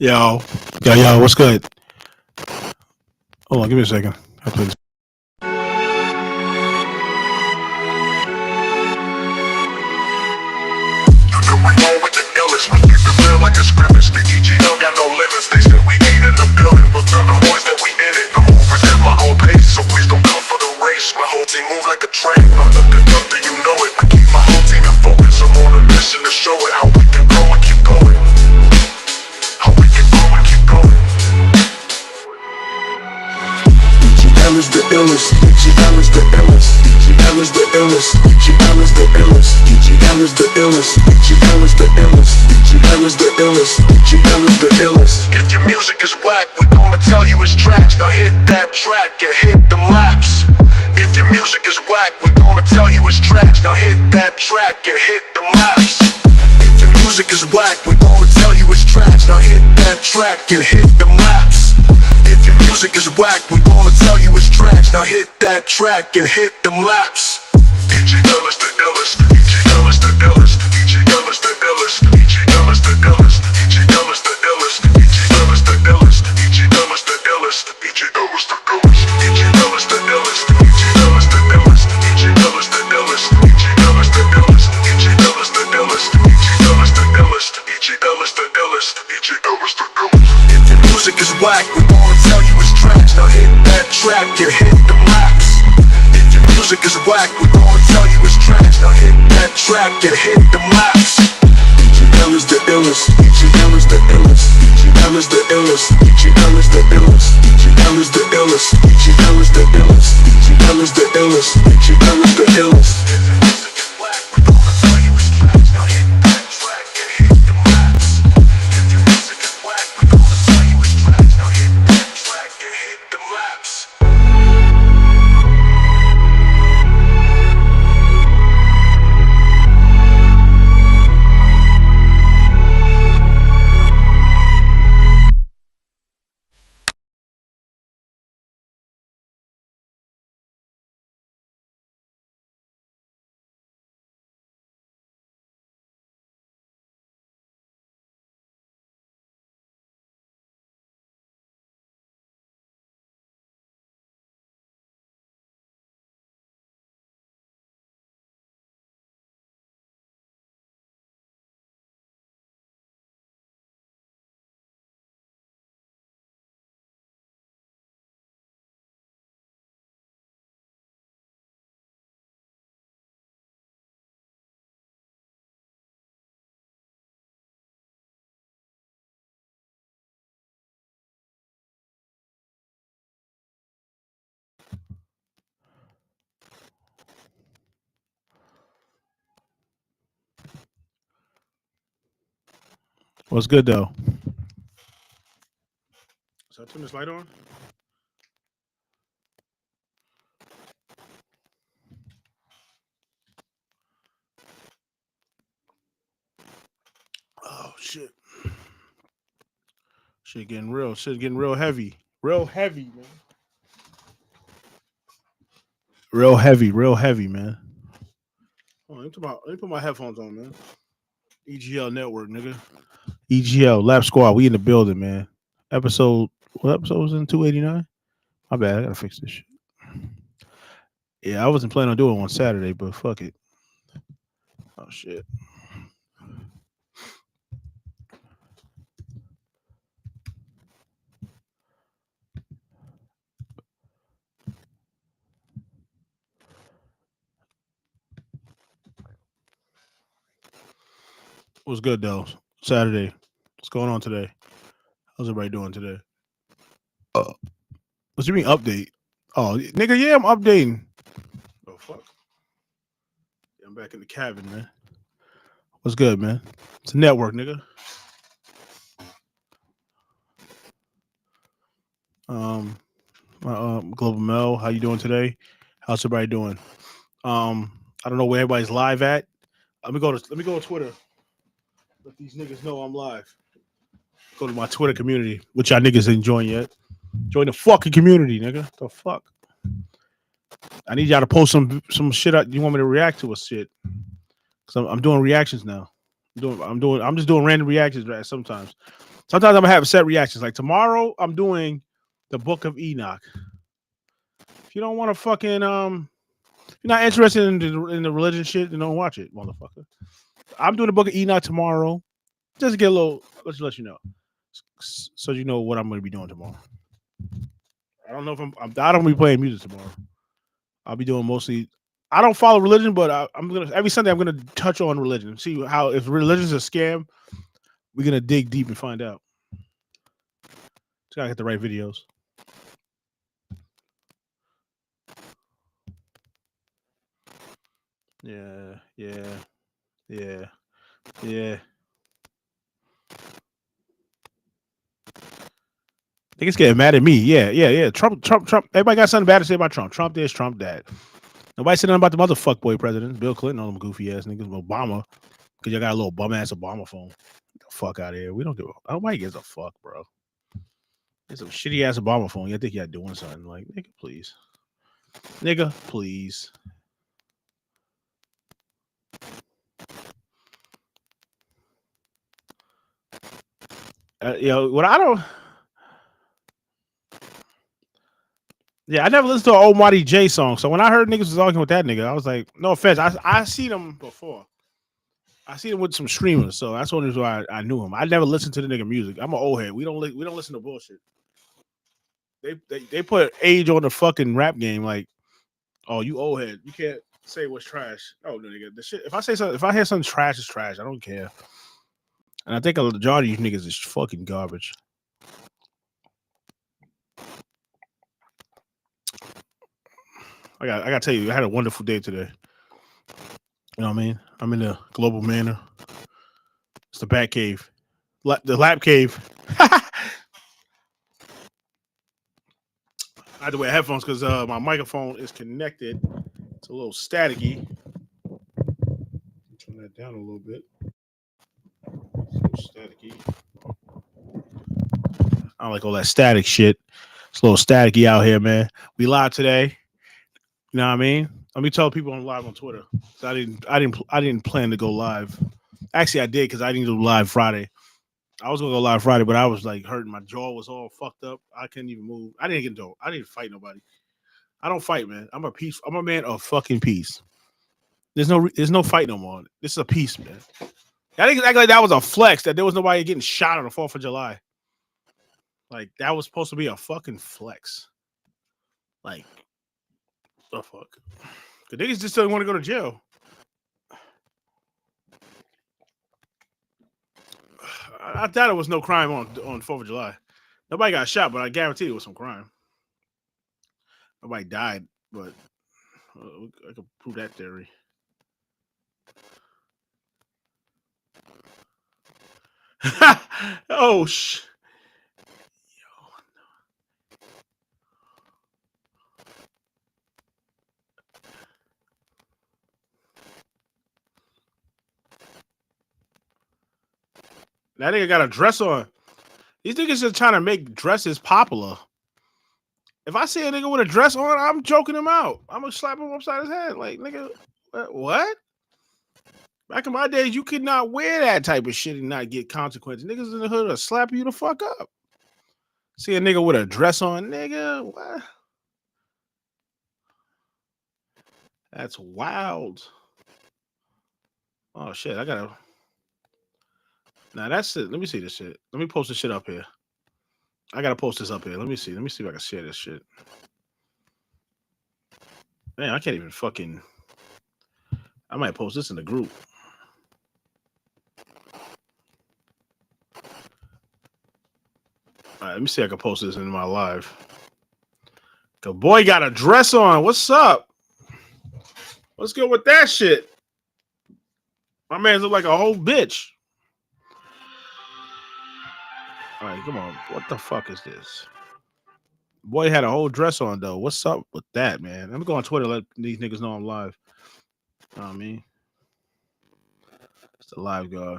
Yo, yo, what's good? Hold on, give me a second. I'll play this. We roll with the illest, we keep it real like a scrimmage. The EGL got no limits, they said we ain't in the building, but tell the boys that we in it. I'm moving at my own pace, so please don't come for the race. My whole team moves like a train, I'm looking up, do you know it? I keep my whole team in focus, I'm on a mission to show it how we can grow and keep going. How we can grow and keep going. EGL is the illest, EGL is the illest, EGL is the illest, EGL is the illest, EGL is the illest, EGL is the illest, EGL is the illest, EGL is the illest. If your music is whack, we gonna tell you it's trash. Now hit that track and hit the laps. If your music is whack, we gonna tell you it's trash. Now hit that track and hit the laps. If your music is whack, we gonna tell you it's trash. Now hit that track and hit the laps. If your music is whack, we gonna tell you it's trash. Now hit that track and hit them laps. EGL is the illest, EGL is the illest, EGL is the illest, EGL is the illest, EGL is the illest, EGL is the illest, EGL is the illest, EGL is the illest, EGL is the illest, EGL is the illest, EGL is the illest, EGL is the illest, EGL is the illest, EGL is the illest, EGL is the illest, EGL is the illest. If your music is whack, we gonna tell you it's trash. Now hit that track and hit the laps. If your music is whack, we gonna tell you it's trash. Now hit that track and hit the laps. EGL is the illest, EGL is the illest, EGL is the illest, EGL is the illest, EGL is the illest, EGL is the illest, EGL is the illest, EGL is the illest. If your music is whack, we gonna tell you it's trash. Now hit that track and hit the laps. If your music is whack, we gonna tell you it's trash. Now hit that track and hit the laps. What's good though? So I turn this light on. Oh shit! Shit getting real. Shit getting real heavy. Real heavy, man. Real heavy, man. Oh, let me put my headphones on, man. EGL Network, nigga. EGL Lab Squad. We in the building, man. What episode was in 289? My bad. I gotta fix this shit. Yeah, I wasn't planning on doing it on Saturday, but fuck it. Oh shit. What's good though? Saturday. What's going on today? How's everybody doing today? What's your mean update? Oh, nigga, yeah, I'm updating. Oh fuck. Yeah, I'm back in the cabin, man. What's good, man? It's a network, nigga. Global Mel, how you doing today? How's everybody doing? I don't know where everybody's live at. Let me go to Twitter. Let these niggas know I'm live. Go to my Twitter community, which y'all niggas ain't joined yet. Join the fucking community, nigga. The fuck? I need y'all to post some shit out. You want me to react to a shit? Cause I'm doing reactions now. I'm just doing random reactions sometimes. Sometimes I'm gonna have set reactions. Like tomorrow, I'm doing the Book of Enoch. If you don't want to fucking if you're not interested in the religion shit, then don't watch it, motherfucker. I'm doing the Book of Enoch tomorrow. Just to get a little, let's let you know, so you know what I'm gonna be doing tomorrow. I don't know if I don't be playing music tomorrow. I'll be doing mostly. I don't follow religion, but I'm gonna every Sunday I'm gonna touch on religion. See how if religion's a scam, we're gonna dig deep and find out. Just gotta get the right videos. Yeah, yeah, yeah, yeah. Niggas getting mad at me. Yeah. Trump. Everybody got something bad to say about Trump. Trump this, Trump that. Nobody said nothing about the mother fuckboy presidents. Bill Clinton, all them goofy ass niggas. Obama, because y'all got a little bum ass Obama phone. Get the fuck out of here. We don't give a. Nobody gives a fuck, bro. It's a shitty ass Obama phone. You think y'all doing something? Like, nigga, please. Nigga, please. What I don't. Yeah, I never listened to an old Marty J song. So when I heard niggas was arguing with that nigga, I was like, no offense. I seen them before. I seen him with some streamers, so that's the only reason why I knew him. I never listened to the nigga music. I'm an old head. We don't listen to bullshit. They put age on the fucking rap game. Like, oh, you old head. You can't say what's trash. Oh no, nigga. The shit. If I say something, if I hear something trash, it's trash. I don't care. And I think a majority of these niggas is fucking garbage. I gotta tell you, I had a wonderful day today. You know what I mean? I'm in the Global Manor. It's the Bat Cave, the Lap Cave. I had to wear headphones because my microphone is connected. It's a little staticky. Turn that down a little bit. It's a little staticky. I don't like all that static shit. It's a little staticky out here, man. We live today. You know what I mean? Let me tell people I'm live on Twitter. So I didn't plan to go live. Actually, I did because I didn't go live Friday. I was gonna go live Friday, but I was like hurting. My jaw was all fucked up. I couldn't even move. I didn't fight nobody. I don't fight, man. I'm a man of fucking peace. There's no fight no more. This is a peace, man. I think act like that was a flex that there was nobody getting shot on the 4th of July. Like that was supposed to be a fucking flex. Like the fuck. The niggas just don't want to go to jail. I thought it was no crime on 4th of July. Nobody got shot, but I guarantee it was some crime. Nobody died, but I could prove that theory. Oh sh. That nigga got a dress on. These niggas are trying to make dresses popular. If I see a nigga with a dress on, I'm joking him out. I'm gonna slap him upside his head. Like, nigga, what? Back in my days, you could not wear that type of shit and not get consequences. Niggas in the hood will slap you the fuck up. See a nigga with a dress on, nigga, what? That's wild. Oh shit, I gotta. Now that's it. Let me see this shit. Let me post this shit up here. I gotta post this up here. Let me see. Let me see if I can share this shit. Man, I can't even fucking. I might post this in the group. All right, let me see if I can post this in my live. The boy got a dress on. What's up? Let's go with that shit. My man look like a whole bitch. All right, come on. What the fuck is this? Boy had a whole dress on though. What's up with that, man? Let me go on Twitter. Let these niggas know I'm live. You know what I mean? It's the live guy.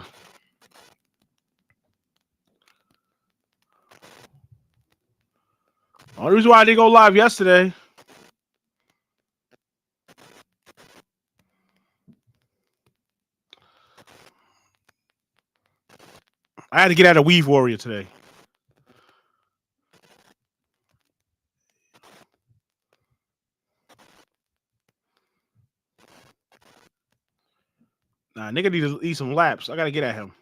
Only reason why I didn't go live yesterday. I had to get out of Weave Warrior today. Nah, nigga need to eat some laps. I gotta get at him.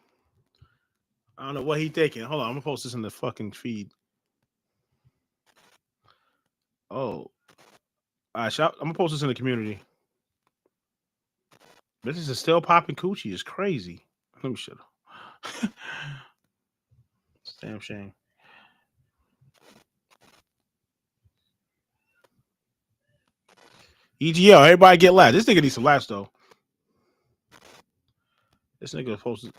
I don't know what he thinking. Hold on, I'm gonna post this in the fucking feed. Oh, I'm gonna post this in the community. This is still popping coochie. It's crazy. Let me shut up. It's a damn shame. EGL, everybody get laps. This nigga needs some laps though. This nigga posted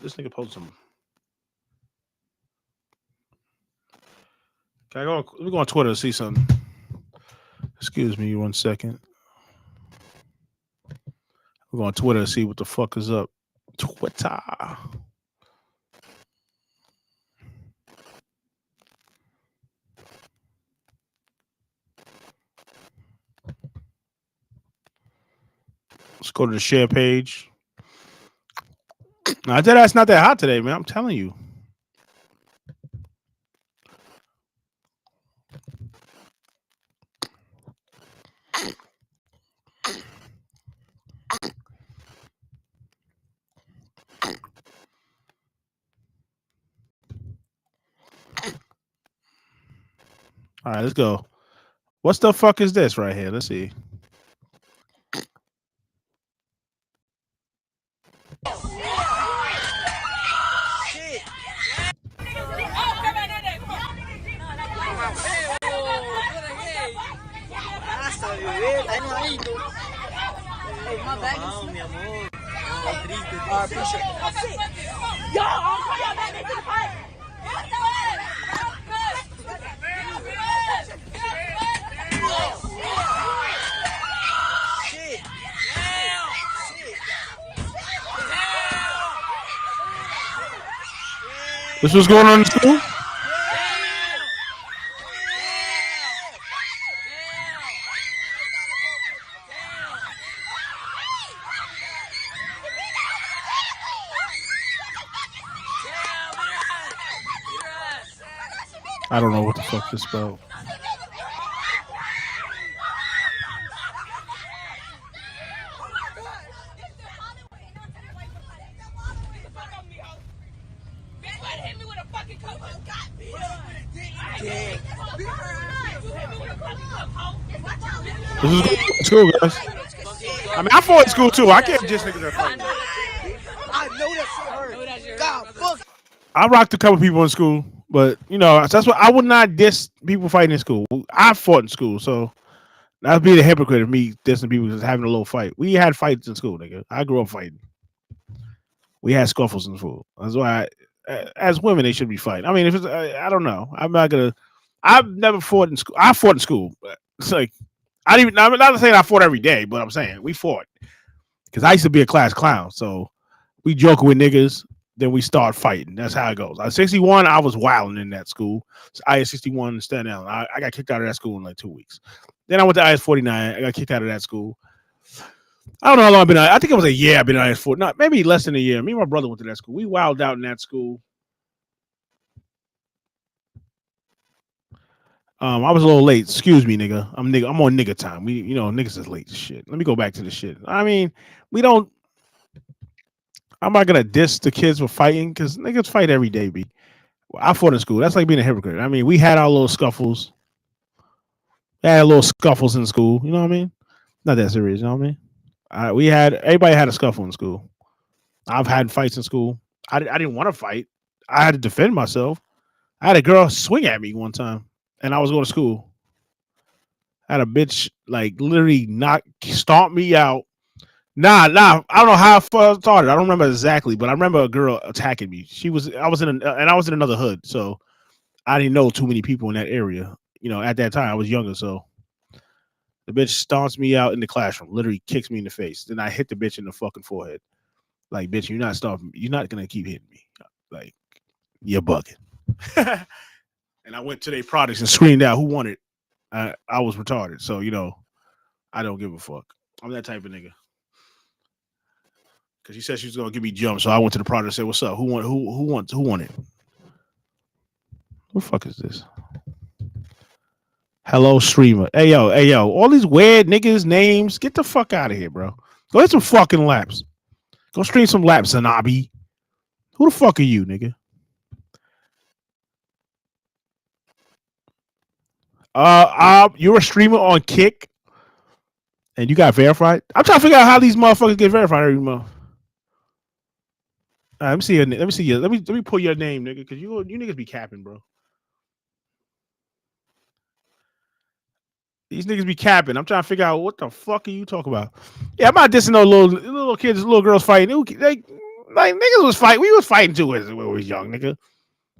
some. Can I go? Let me go on Twitter to see something. Excuse me 1 second. We're going on Twitter to see what the fuck is up. Twitter. Let's go to the share page. Now, I tell you, that's not that hot today, man. I'm telling you. All right, let's go. What the fuck is this right here? Let's see. This was going on in school? I don't know what the fuck this spelled. This is school, guys. I mean, I fought in school too. I can't just niggas that fight. I know that shit hurt. God, fuck. I rocked a couple people in school, but you know that's what I would not diss people fighting in school. I fought in school, so that'd be the hypocrite of me dissing people just having a little fight. We had fights in school, nigga. I grew up fighting. We had scuffles in school. That's why, as women, they should be fighting. I mean, if it's, I don't know. I'm not gonna. I've never fought in school. I fought in school. It's like I'm not saying I fought every day, but I'm saying we fought because I used to be a class clown. So we joke with niggas, then we start fighting. That's how it goes. I was 61. I was wilding in that school. So I had 61 in Staten Island. I got kicked out of that school in like 2 weeks. Then I went to IS 49. I got kicked out of that school. I don't know how long I've been out. I think it was a year I've been out IS 4. Not maybe less than a year. Me and my brother went to that school. We wilded out in that school. I was a little late. Excuse me, nigga. I'm on nigga time. Niggas is late as shit. Let me go back to the shit. I mean, I'm not gonna diss the kids for fighting because niggas fight every day, B. I fought in school. That's like being a hypocrite. I mean, we had our little scuffles. We had little scuffles in school. You know what I mean? Not that serious. You know what I mean? Everybody had a scuffle in school. I've had fights in school. I didn't want to fight. I had to defend myself. I had a girl swing at me one time. And I was going to school. I had a bitch like literally stomp me out. Nah. I don't know how I started. I don't remember exactly, but I remember a girl attacking me. I was in another hood, so I didn't know too many people in that area. You know, at that time I was younger, so the bitch stomps me out in the classroom. Literally kicks me in the face. Then I hit the bitch in the fucking forehead. Like, bitch, you're not stopping me. You're not gonna keep hitting me. Like, you're bugging. And I went to their products and screamed out who won it. I was retarded. So, I don't give a fuck. I'm that type of nigga. Because she said she was going to give me jump. So I went to the product and said, what's up? Who won it? Who the fuck is this? Hello, streamer. Hey yo. All these weird niggas names. Get the fuck out of here, bro. Go hit some fucking laps. Go stream some laps, Zanabi. Who the fuck are you, nigga? You're a streamer on Kick, and you got verified. I'm trying to figure out how these motherfuckers get verified every month. Let me see your. Let me see your. Let me pull your name, nigga, because you niggas be capping, bro. These niggas be capping. I'm trying to figure out what the fuck are you talking about. Yeah, I'm not dissing no little kids, little girls fighting. Like niggas was fighting. We was fighting too when we was young, nigga.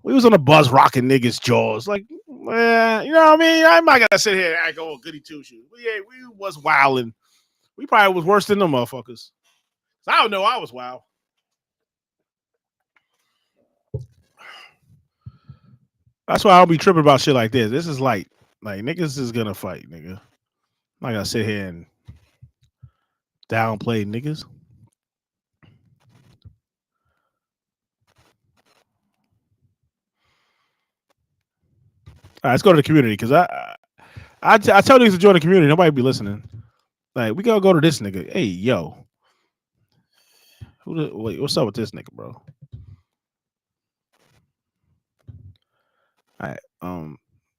We was on the bus rocking niggas' jaws. Like, you know what I mean? I'm not gonna sit here and act all goody two shoes. Yeah, we was wilding. We probably was worse than them motherfuckers. I don't know. I was wild. That's why I don't be tripping about shit like this. This is light. Like niggas is gonna fight, nigga. I'm not gonna sit here and downplay niggas. All right, let's go to the community because I tell niggas to join the community. Nobody be listening. Like we gotta go to this nigga. Hey yo, wait, what's up with this nigga, bro? All right,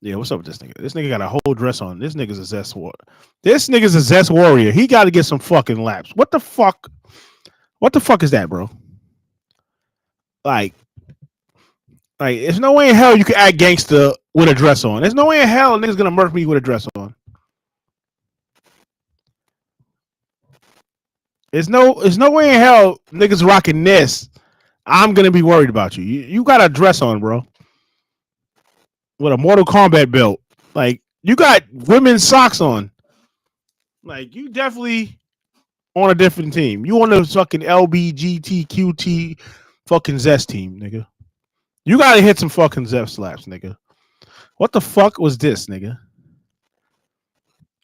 yeah, what's up with this nigga? This nigga got a whole dress on. This nigga's a zest warrior. This nigga's a zest warrior. He got to get some fucking laps. What the fuck? What the fuck is that, bro? Like, there's no way in hell you can act gangster with a dress on. There's no way in hell a nigga's gonna murk me with a dress on. There's no way in hell niggas rocking this. I'm gonna be worried about you. You got a dress on, bro, with a Mortal Kombat belt. Like you got women's socks on. Like you definitely on a different team. You on the fucking LBGTQT fucking Zest team, nigga. You gotta hit some fucking Zest slaps, nigga. What the fuck was this, nigga?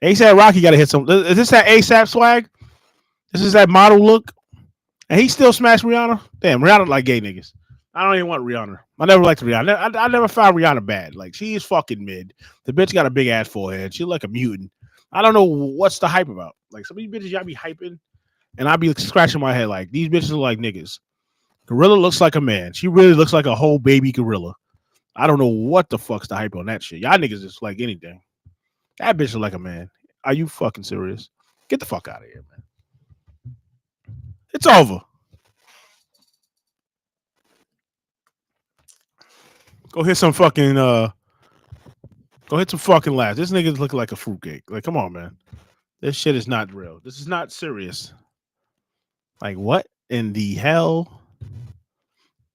ASAP Rocky gotta hit some. Is this that ASAP swag? This is that model look? And he still smashed Rihanna? Damn, Rihanna like gay niggas. I don't even want Rihanna. I never liked Rihanna. I never found Rihanna bad. Like, she is fucking mid. The bitch got a big ass forehead. She like a mutant. I don't know what's the hype about. Like, some of these bitches y'all be hyping, and I be scratching my head like, these bitches are like niggas. Gorilla looks like a man. She really looks like a whole baby gorilla. I don't know what the fuck's the hype on that shit. Y'all niggas just like anything. That bitch is like a man. Are you fucking serious? Get the fuck out of here, man. It's over. Go hit some fucking go hit some fucking laughs. This nigga's looking like a fruitcake. Like, come on, man. This shit is not real. This is not serious. Like, what in the hell?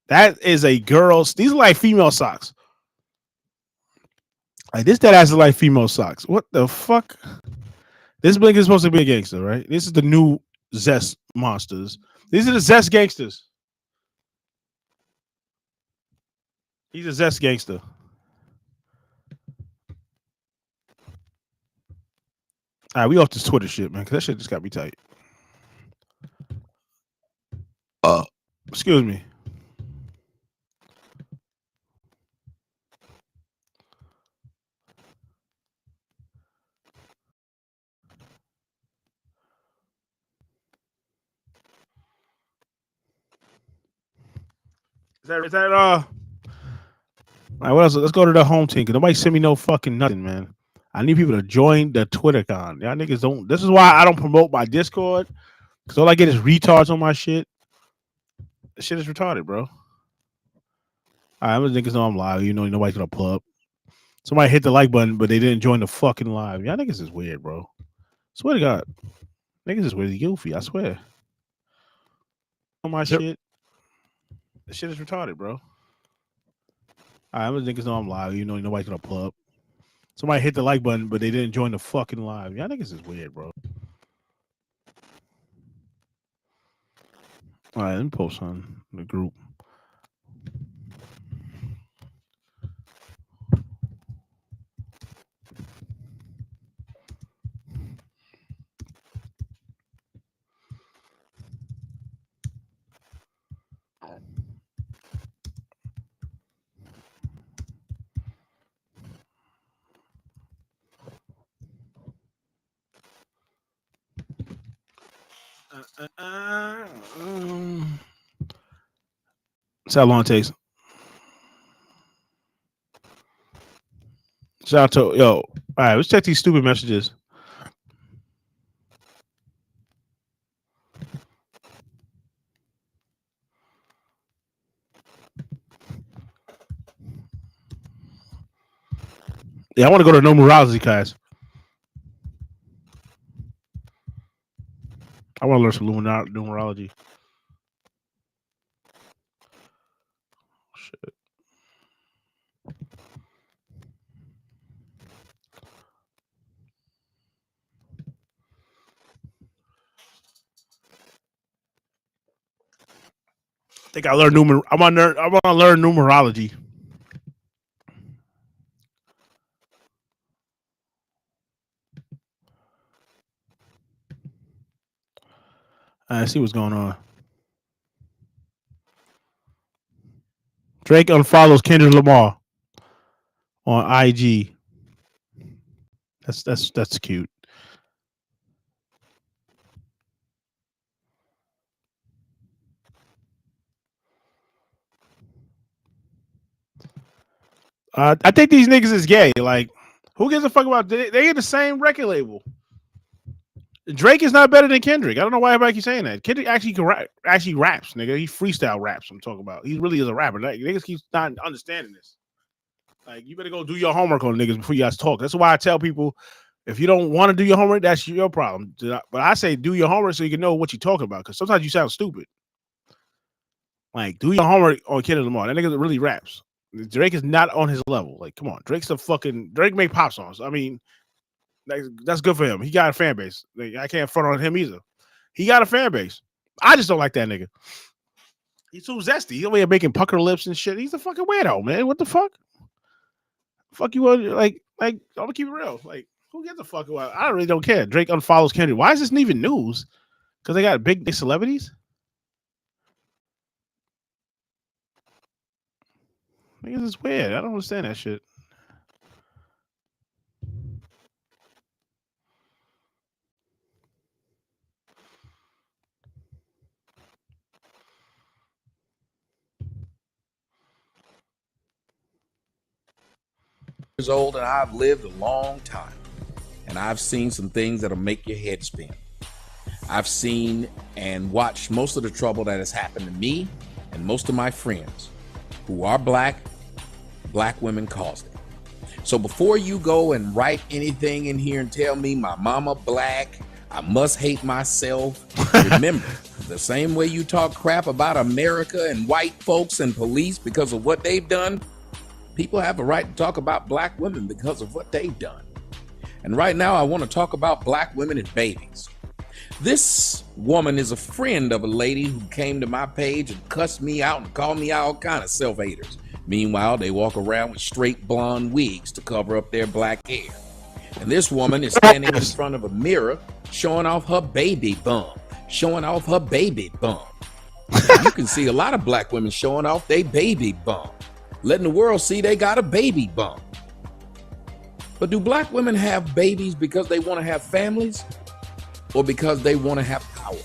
That is a girl's. These are like female socks. Like this dead ass is like female socks. What the fuck? This blink is supposed to be a gangster, right? This is the new Zest monsters. These are the Zest gangsters. He's a Zest gangster. All right, we off this Twitter shit, man, because that shit just got me tight. Excuse me. Is that all right, what else? Let's go to the home team. Cause nobody send me no fucking nothing, man. I need people to join the Twitter con. Y'all niggas don't. This is why I don't promote my Discord. Cause all I get is retards on my shit. This shit is retarded, bro. All right, I'm gonna niggas know I'm live. You know, nobody's gonna pull up. Somebody hit the like button, but they didn't join the fucking live. Y'all niggas is weird, bro. Swear to God, niggas is really goofy. I swear. On my shit, this shit is retarded, bro. All right, I'm gonna niggas know I'm live. You know, nobody's gonna pull up. Somebody hit the like button, but they didn't join the fucking live. Y'all niggas is weird, bro. All right, let me post on the group. That's how long it takes. Shout out to yo. All right, let's check these stupid messages. Yeah, I want to go to numerology class. I want to learn some numerology. Shit. I think I learned I want to learn numerology. I see what's going on. Drake unfollows Kendrick Lamar on IG. That's cute. I think these niggas is gay. Like, who gives a fuck about? They in the same record label. Drake is not better than Kendrick. I don't know why everybody keeps saying that. Kendrick actually actually raps, nigga. He freestyle raps. I'm talking about. He really is a rapper. Like, niggas keep not understanding this. Like, you better go do your homework on niggas before you guys talk. That's why I tell people, if you don't want to do your homework, that's your problem. But I say do your homework so you can know what you're talking about. Because sometimes you sound stupid. Like, do your homework on Kendrick Lamar. That nigga really raps. Drake is not on his level. Like, come on. Drake make pop songs. I mean, that's good for him. He got a fan base. Like, I can't front on him either. He got a fan base. I just don't like that nigga. He's too zesty. He's over here making pucker lips and shit. He's a fucking weirdo, man. What the fuck? Fuck you, like, I'm gonna keep it real. Like, who gives a fuck about? I really don't care. Drake unfollows Kendrick. Why is this even news? Because they got big celebrities. Niggas is weird. I don't understand that shit. Years old, and I've lived a long time, and I've seen some things that'll make your head spin. I've seen and watched most of the trouble that has happened to me and most of my friends who are black women caused it. So before you go and write anything in here and tell me my mama black, I must hate myself, remember, the same way you talk crap about America and white folks and police because of what they've done, people have a right to talk about black women because of what they've done. And right now, I want to talk about black women and babies. This woman is a friend of a lady who came to my page and cussed me out and called me all kind of self-haters. Meanwhile, they walk around with straight blonde wigs to cover up their black hair. And this woman is standing in front of a mirror showing off her baby bump. Showing off her baby bump. You can see a lot of black women showing off their baby bump, letting the world see they got a baby bump. But do black women have babies because they want to have families or because they want to have power?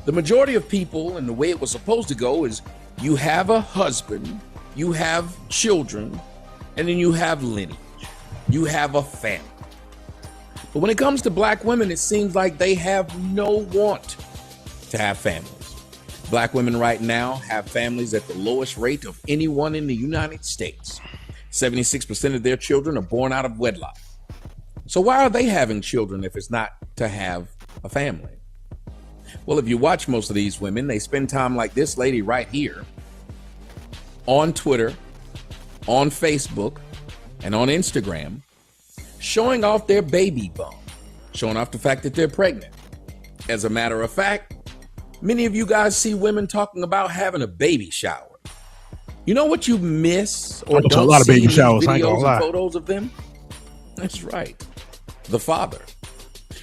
The majority of people, and the way it was supposed to go, is you have a husband, you have children, and then you have lineage. You have a family. But when it comes to black women, it seems like they have no want to have families. Black women right now have families at the lowest rate of anyone in the United States. 76% of their children are born out of wedlock. So why are they having children if it's not to have a family? Well, if you watch most of these women, they spend time like this lady right here on Twitter, on Facebook, and on Instagram, showing off their baby bump, showing off the fact that they're pregnant. As a matter of fact, many of you guys see women talking about having a baby shower. You know what you miss or don't a lot of see baby in these showers, I ain't videos gonna lie. and photos of them? That's right, the father.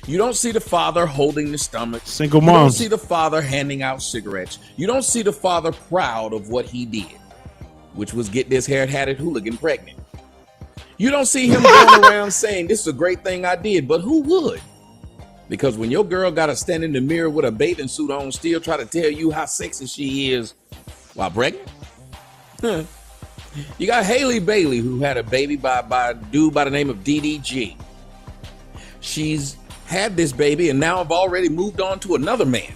You don't see the father holding the stomach. Single You don't moms. see the father handing out cigarettes. You don't see the father proud of what he did, which was get this hair-hatted hooligan pregnant. You don't see him going around saying, this is a great thing I did, but who would? Because when your girl got to stand in the mirror with a bathing suit on, still try to tell you how sexy she is while pregnant. You got Haley Bailey, who had a baby by a dude by the name of DDG. She's had this baby and now have already moved on to another man.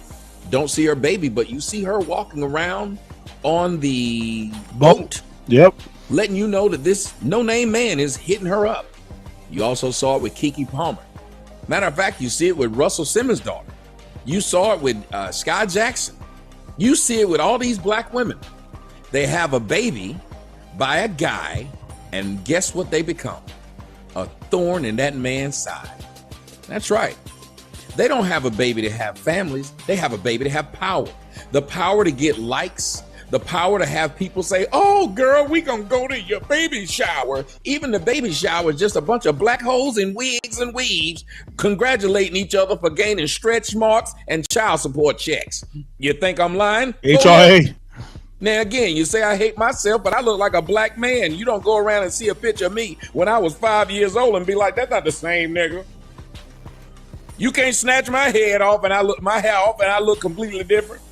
Don't see her baby, but you see her walking around on the boat. Yep. Letting you know that this no-name man is hitting her up. You also saw it with Keke Palmer. Matter of fact, you see it with Russell Simmons' daughter. You saw it with Sky Jackson. You see it with all these black women. They have a baby by a guy, and guess what they become? A thorn in that man's side. That's right. They don't have a baby to have families. They have a baby to have power. The power to get likes. The power to have people say, oh, girl, we gonna go to your baby shower. Even the baby shower is just a bunch of black holes in wigs and weaves congratulating each other for gaining stretch marks and child support checks. You think I'm lying? HRA. Now, again, you say I hate myself, but I look like a black man. You don't go around and see a picture of me when I was 5 years old and be like, that's not the same nigga. You can't snatch my head off and my hair off and I look completely different.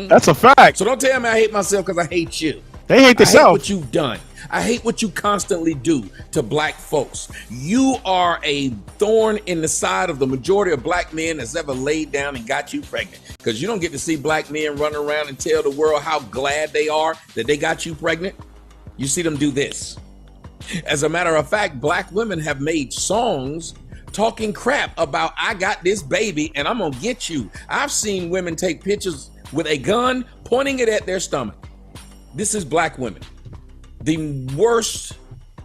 That's a fact. So don't tell me I hate myself because I hate you. They hate themselves. I hate what you've done. I hate what you constantly do to black folks. You are a thorn in the side of the majority of black men that's ever laid down and got you pregnant. Because you don't get to see black men run around and tell the world how glad they are that they got you pregnant. You see them do this. As a matter of fact, black women have made songs talking crap about I got this baby and I'm gonna get you. I've seen women take pictures with a gun pointing it at their stomach. This is black women, the worst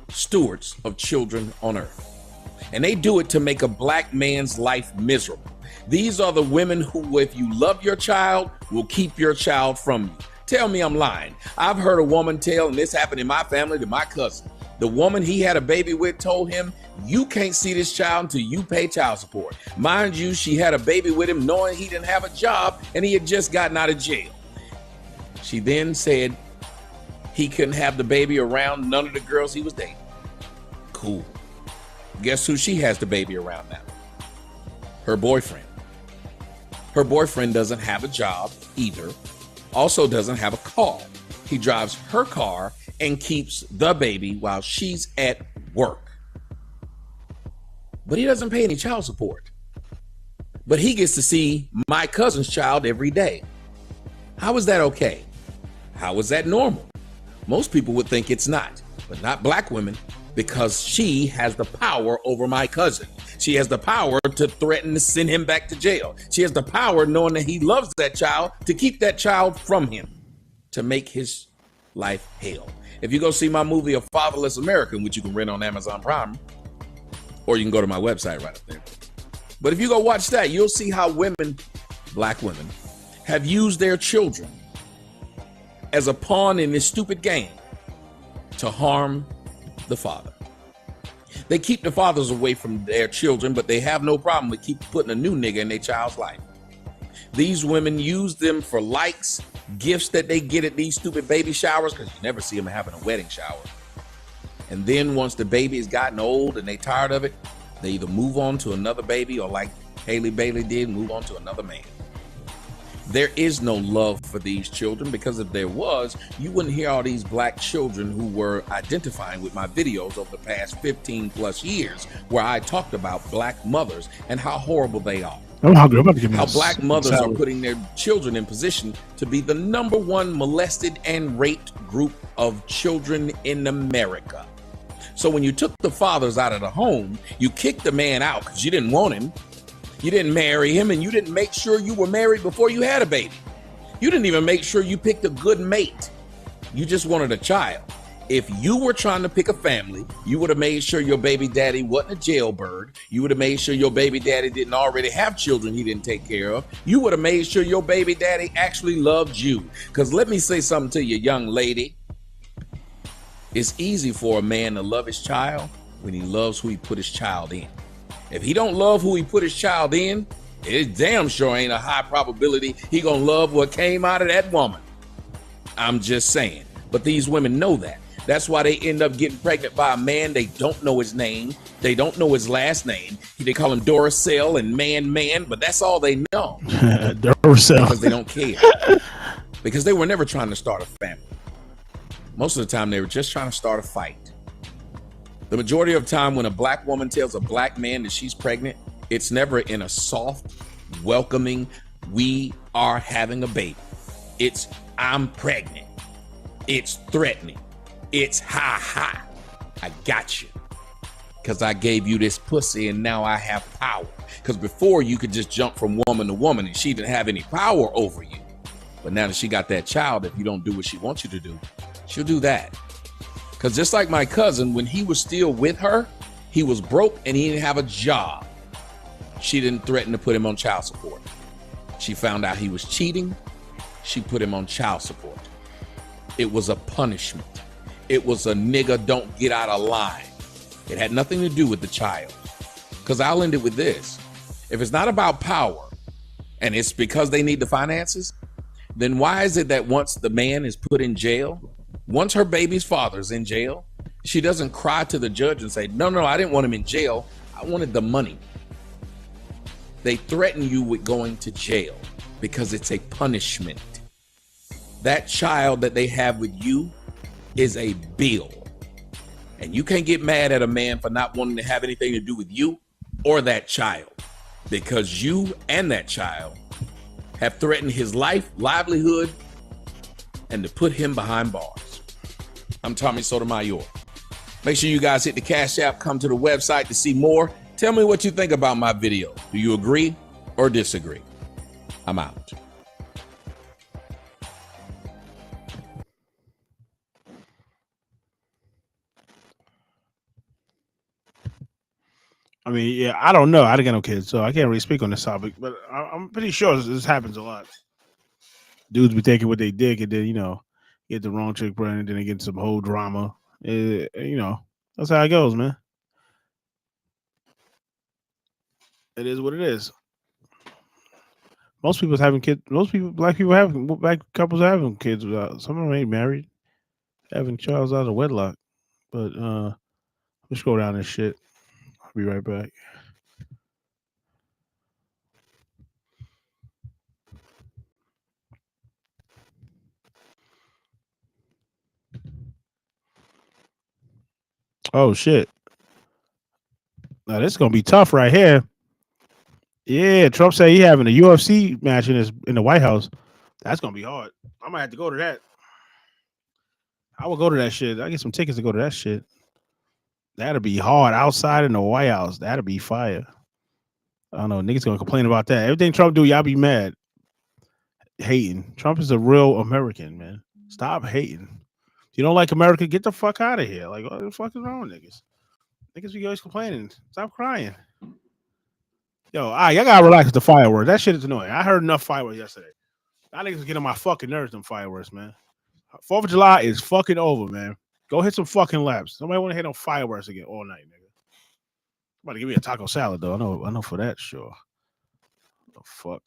stewards of children on earth. And they do it to make a black man's life miserable. These are the women who, if you love your child, will keep your child from you. Tell me I'm lying. I've heard a woman tell, and this happened in my family to my cousin. The woman he had a baby with told him, you can't see this child until you pay child support. Mind you, she had a baby with him knowing he didn't have a job and he had just gotten out of jail. She then said he couldn't have the baby around none of the girls he was dating. Cool. Guess who she has the baby around now? Her boyfriend. Her boyfriend doesn't have a job either. Also doesn't have a car. He drives her car and keeps the baby while she's at work. But he doesn't pay any child support. But he gets to see my cousin's child every day. How is that okay? How is that normal? Most people would think it's not, but not black women, because she has the power over my cousin. She has the power to threaten to send him back to jail. She has the power, knowing that he loves that child, to keep that child from him, to make his life hell. If you go see my movie, A Fatherless American, which you can rent on Amazon Prime, or you can go to my website right up there. But if you go watch that, you'll see how women, black women, have used their children as a pawn in this stupid game to harm the father. They keep the fathers away from their children, but they have no problem with keep putting a new nigga in their child's life. These women use them for likes, gifts that they get at these stupid baby showers, because you never see them having a wedding shower. And then once the baby has gotten old and they tired of it, they either move on to another baby or, like Haley Bailey did, move on to another man. There is no love for these children, because if there was, you wouldn't hear all these black children who were identifying with my videos over the past 15 plus years, where I talked about black mothers and how horrible they are. I'm hungry. I'm about to get How black mothers are putting their children in position to be the #1 molested and raped group of children in America. So when you took the fathers out of the home, you kicked the man out because you didn't want him. You didn't marry him, and you didn't make sure you were married before you had a baby. You didn't even make sure you picked a good mate. You just wanted a child. If you were trying to pick a family, you would have made sure your baby daddy wasn't a jailbird. You would have made sure your baby daddy didn't already have children he didn't take care of. You would have made sure your baby daddy actually loved you. Because let me say something to you, young lady. It's easy for a man to love his child when he loves who he put his child in. If he don't love who he put his child in, it damn sure ain't a high probability he gonna love what came out of that woman. I'm just saying. But these women know that. That's why they end up getting pregnant by a man. They don't know his name. They don't know his last name. They call him Duracell and Man, but that's all they know. Duracell. Because they don't care. Because they were never trying to start a family. Most of the time, they were just trying to start a fight. The majority of the time when a black woman tells a black man that she's pregnant, it's never in a soft, welcoming, we are having a baby. It's, I'm pregnant. It's threatening. It's ha ha. I got you. Because I gave you this pussy and now I have power. Because before you could just jump from woman to woman and she didn't have any power over you. But now that she got that child, if you don't do what she wants you to do, she'll do that. Because just like my cousin, when he was still with her, he was broke and he didn't have a job. She didn't threaten to put him on child support. She found out he was cheating. She put him on child support. It was a punishment. It was a nigga don't get out of line. It had nothing to do with the child. Because I'll end it with this. If it's not about power and it's because they need the finances, then why is it that once the man is put in jail, once her baby's father's in jail, she doesn't cry to the judge and say, no, I didn't want him in jail. I wanted the money. They threaten you with going to jail because it's a punishment. That child that they have with you is a bill. And you can't get mad at a man for not wanting to have anything to do with you or that child, because you and that child have threatened his life, livelihood, and to put him behind bars. I'm Tommy Sotomayor. Make sure you guys hit the Cash App, come to the website to see more. Tell me what you think about my video. Do you agree or disagree? I'm out. I mean, yeah, I don't know. I didn't get no kids, so I can't really speak on this topic. But I'm pretty sure this happens a lot. Dudes be thinking what they dig, and then get the wrong chick pregnant, and then they get some whole drama. That's how it goes, man. It is what it is. Most people's having kids. Most people, black couples are having kids without. Some of them ain't married, having childs out of wedlock. But let's go down this shit. I'll be right back. Oh shit! Now this is gonna be tough right here. Yeah, Trump said he having a UFC match in the White House. That's gonna be hard. I might have to go to that. I will go to that shit. I get some tickets to go to that shit. That'll be hard outside in the White House. That'll be fire. I don't know. Niggas gonna complain about that. Everything Trump do, y'all be mad, hating. Trump is a real American, man. Stop hating. If you don't like America, get the fuck out of here. Like, what the fuck is wrong with niggas? Niggas be always complaining. Stop crying. Yo, y'all gotta relax with the fireworks. That shit is annoying. I heard enough fireworks yesterday. Y'all niggas get on my fucking nerves, them fireworks, man. 4th of July is fucking over, man. Go hit some fucking laps. Nobody want to hit on fireworks again all night, nigga. I'm about to give me a taco salad, though. I know for that, sure. The fuck.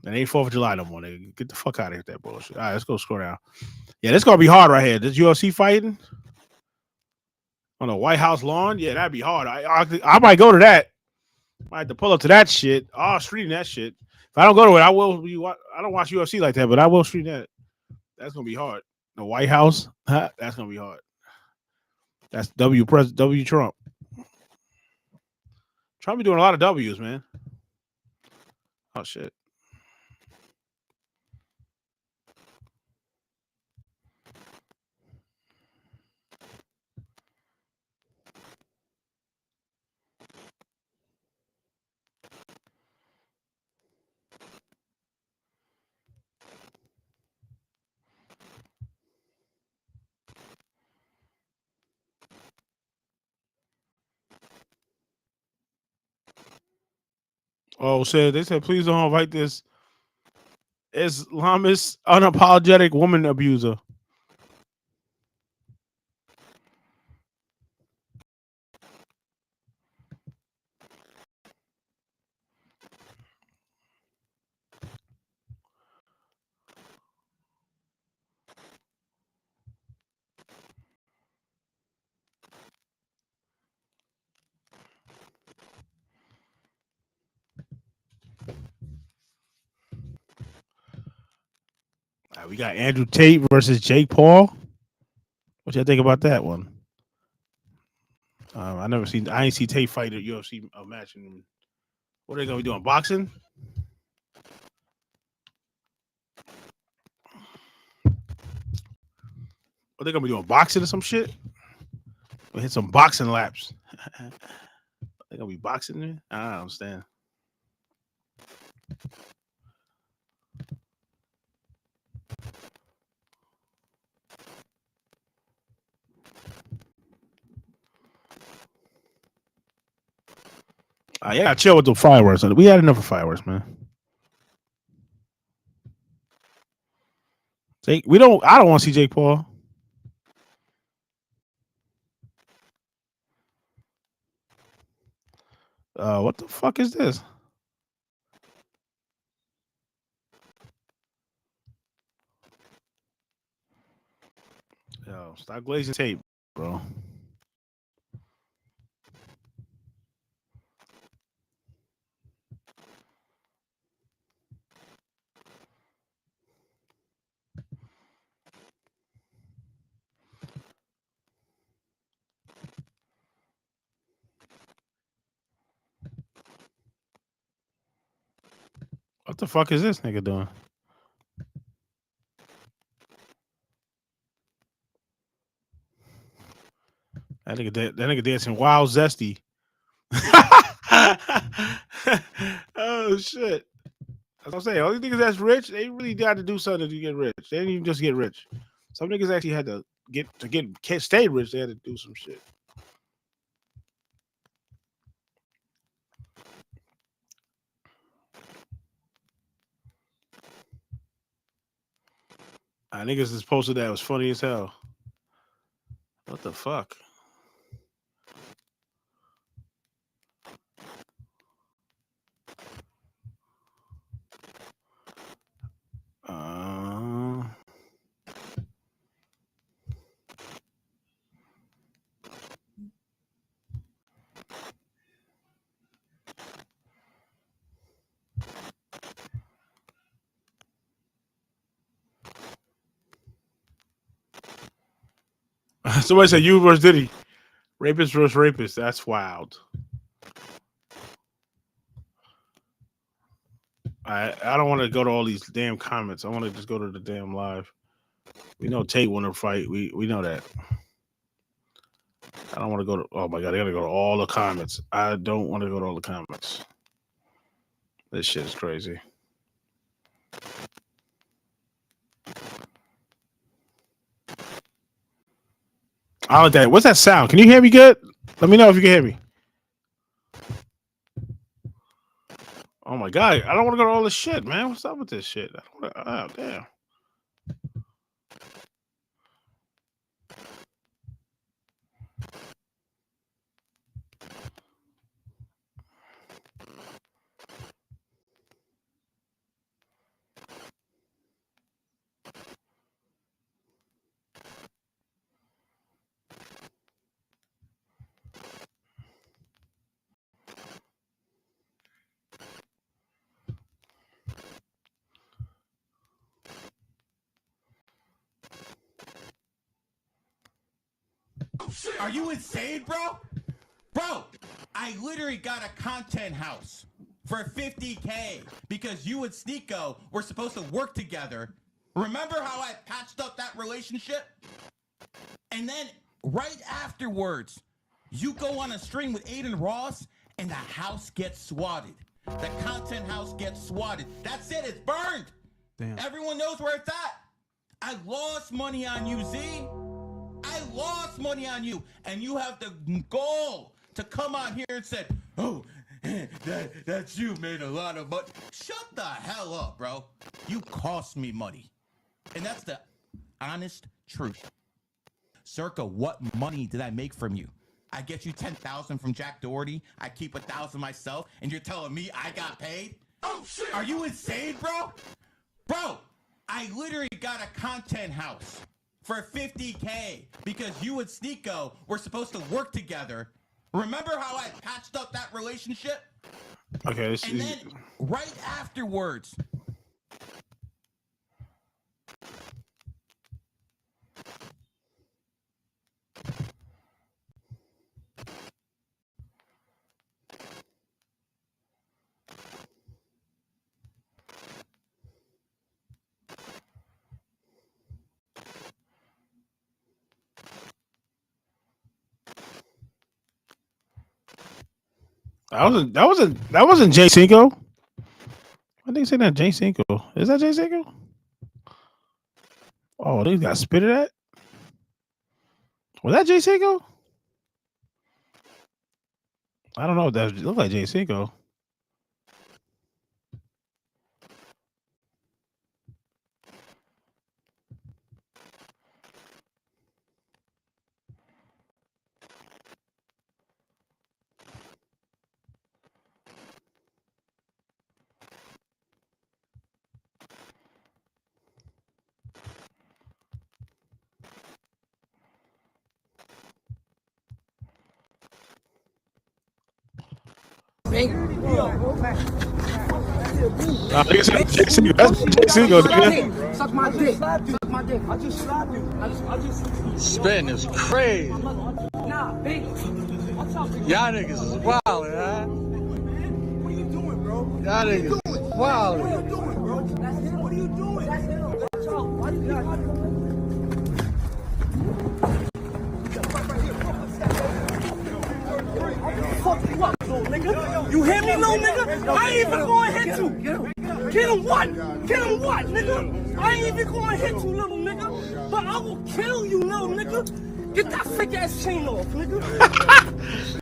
That ain't 4th of July no more, nigga. Get the fuck out of here with that bullshit. All right, let's go scroll down. Yeah, this gonna be hard right here. This UFC fighting on the White House lawn. Yeah, that'd be hard. I might go to that. Might have to pull up to that shit. Oh, stream that shit. If I don't go to it, I will. I don't watch UFC like that, but I will stream that. That's gonna be hard. The White House, that's gonna be hard. That's W Trump. Trump be doing a lot of W's, man. Oh shit. Oh, they said please don't invite this Islamist unapologetic woman abuser. All right, we got Andrew Tate versus Jake Paul. What y'all think about that one? I ain't see Tate fight at UFC match. What are they gonna be doing? Boxing? Are they gonna be doing boxing or some shit? We hit some boxing laps. They gonna be boxing there? I don't understand. Yeah, I chill with the fireworks. We had enough of fireworks, man. I don't want to see Jake Paul. What the fuck is this? Yo, stop glazing tape, bro. What the fuck is this nigga doing? That nigga dancing wild zesty. Oh shit. That's what I'm saying. All these niggas that's rich, they really got to do something to get rich. They didn't even just get rich. Some niggas actually had to stay rich. They had to do some shit. Niggas just posted that. It was funny as hell. What the fuck? Somebody said you versus Diddy. Rapist versus rapist. That's wild. I don't want to go to all these damn comments. I want to just go to the damn live. We know Tate won a fight. We know that. I don't want to go to. Oh my god, I gotta go to all the comments. I don't want to go to all the comments. This shit is crazy. I don't like that. What's that sound? Can you hear me good? Let me know if you can hear me. Oh my god, I don't want to go to all this shit, man. What's up with this shit? Oh damn. Are you insane, bro? Bro, I literally got a content house for $50K because you and Sneeko were supposed to work together. Remember how I patched up that relationship? And then right afterwards, you go on a stream with Aiden Ross and the house gets swatted. The content house gets swatted. That's it, it's burned. Damn. Everyone knows where it's at. I lost money on you, Z. I lost money on you, and you have the gall to come on here and say, "Oh, that's you made a lot of money." Shut the hell up, bro. You cost me money, and that's the honest truth. Circa, what money did I make from you? I get you 10,000 from Jack Doherty. I keep 1,000 myself, and you're telling me I got paid? Oh shit! Are you insane, bro? Bro, I literally got a content house for $50K because you and Sneeko were supposed to work together. Remember how I patched up that relationship? Okay. And then right afterwards, That wasn't Jay Cinco. I think saying that Jay Cinco. Is that Jay Cinco? Oh, they got spit at. Was that Jay Cinco? I don't know. That looked like Jay Cinco. That's Jay Cinco, nigga. Suck my dick. Suck my dick. I just slapped you. I just. Spitting is crazy. Nah, baby. Y'all niggas is wild, huh? What are you doing, bro? Y'all niggas is wild. What are you doing, bro? That's him. What are you doing? That's him. Watch out. Why do you fuck you up, little nigga. You hear me, little nigga? I ain't even gonna hit you. Get him what? Get him what, nigga? I ain't even gonna hit you, little nigga. But I will kill you, little nigga. Get that fake ass chain off, nigga.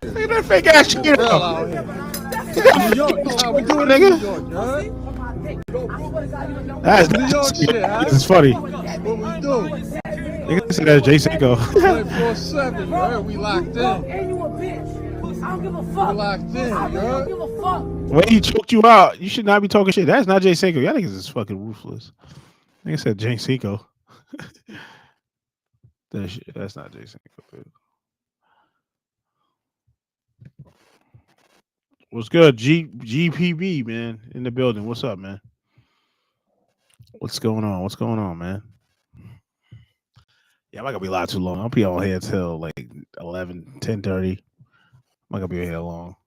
Look at that fake ass shit. New York, how we doing, Nigga. That's New York shit, huh? This is funny. What we doing? Nigga said that's Jay Cinco. 24/7, right? We locked in. And you a bitch. I don't give a fuck. We locked in, I really don't give a fuck. When he choked you out, you should not be talking shit. That's not Jay Cinco. Y'all niggas is fucking ruthless. Nigga said Jay Cinco. That's not Jay Cinco. Dude. What's good? GPB, man, in the building. What's up, man? What's going on? What's going on, man? Yeah, I'm not gonna be live too long. I'll be on here till like 11, 10:30. I'm not gonna be here long.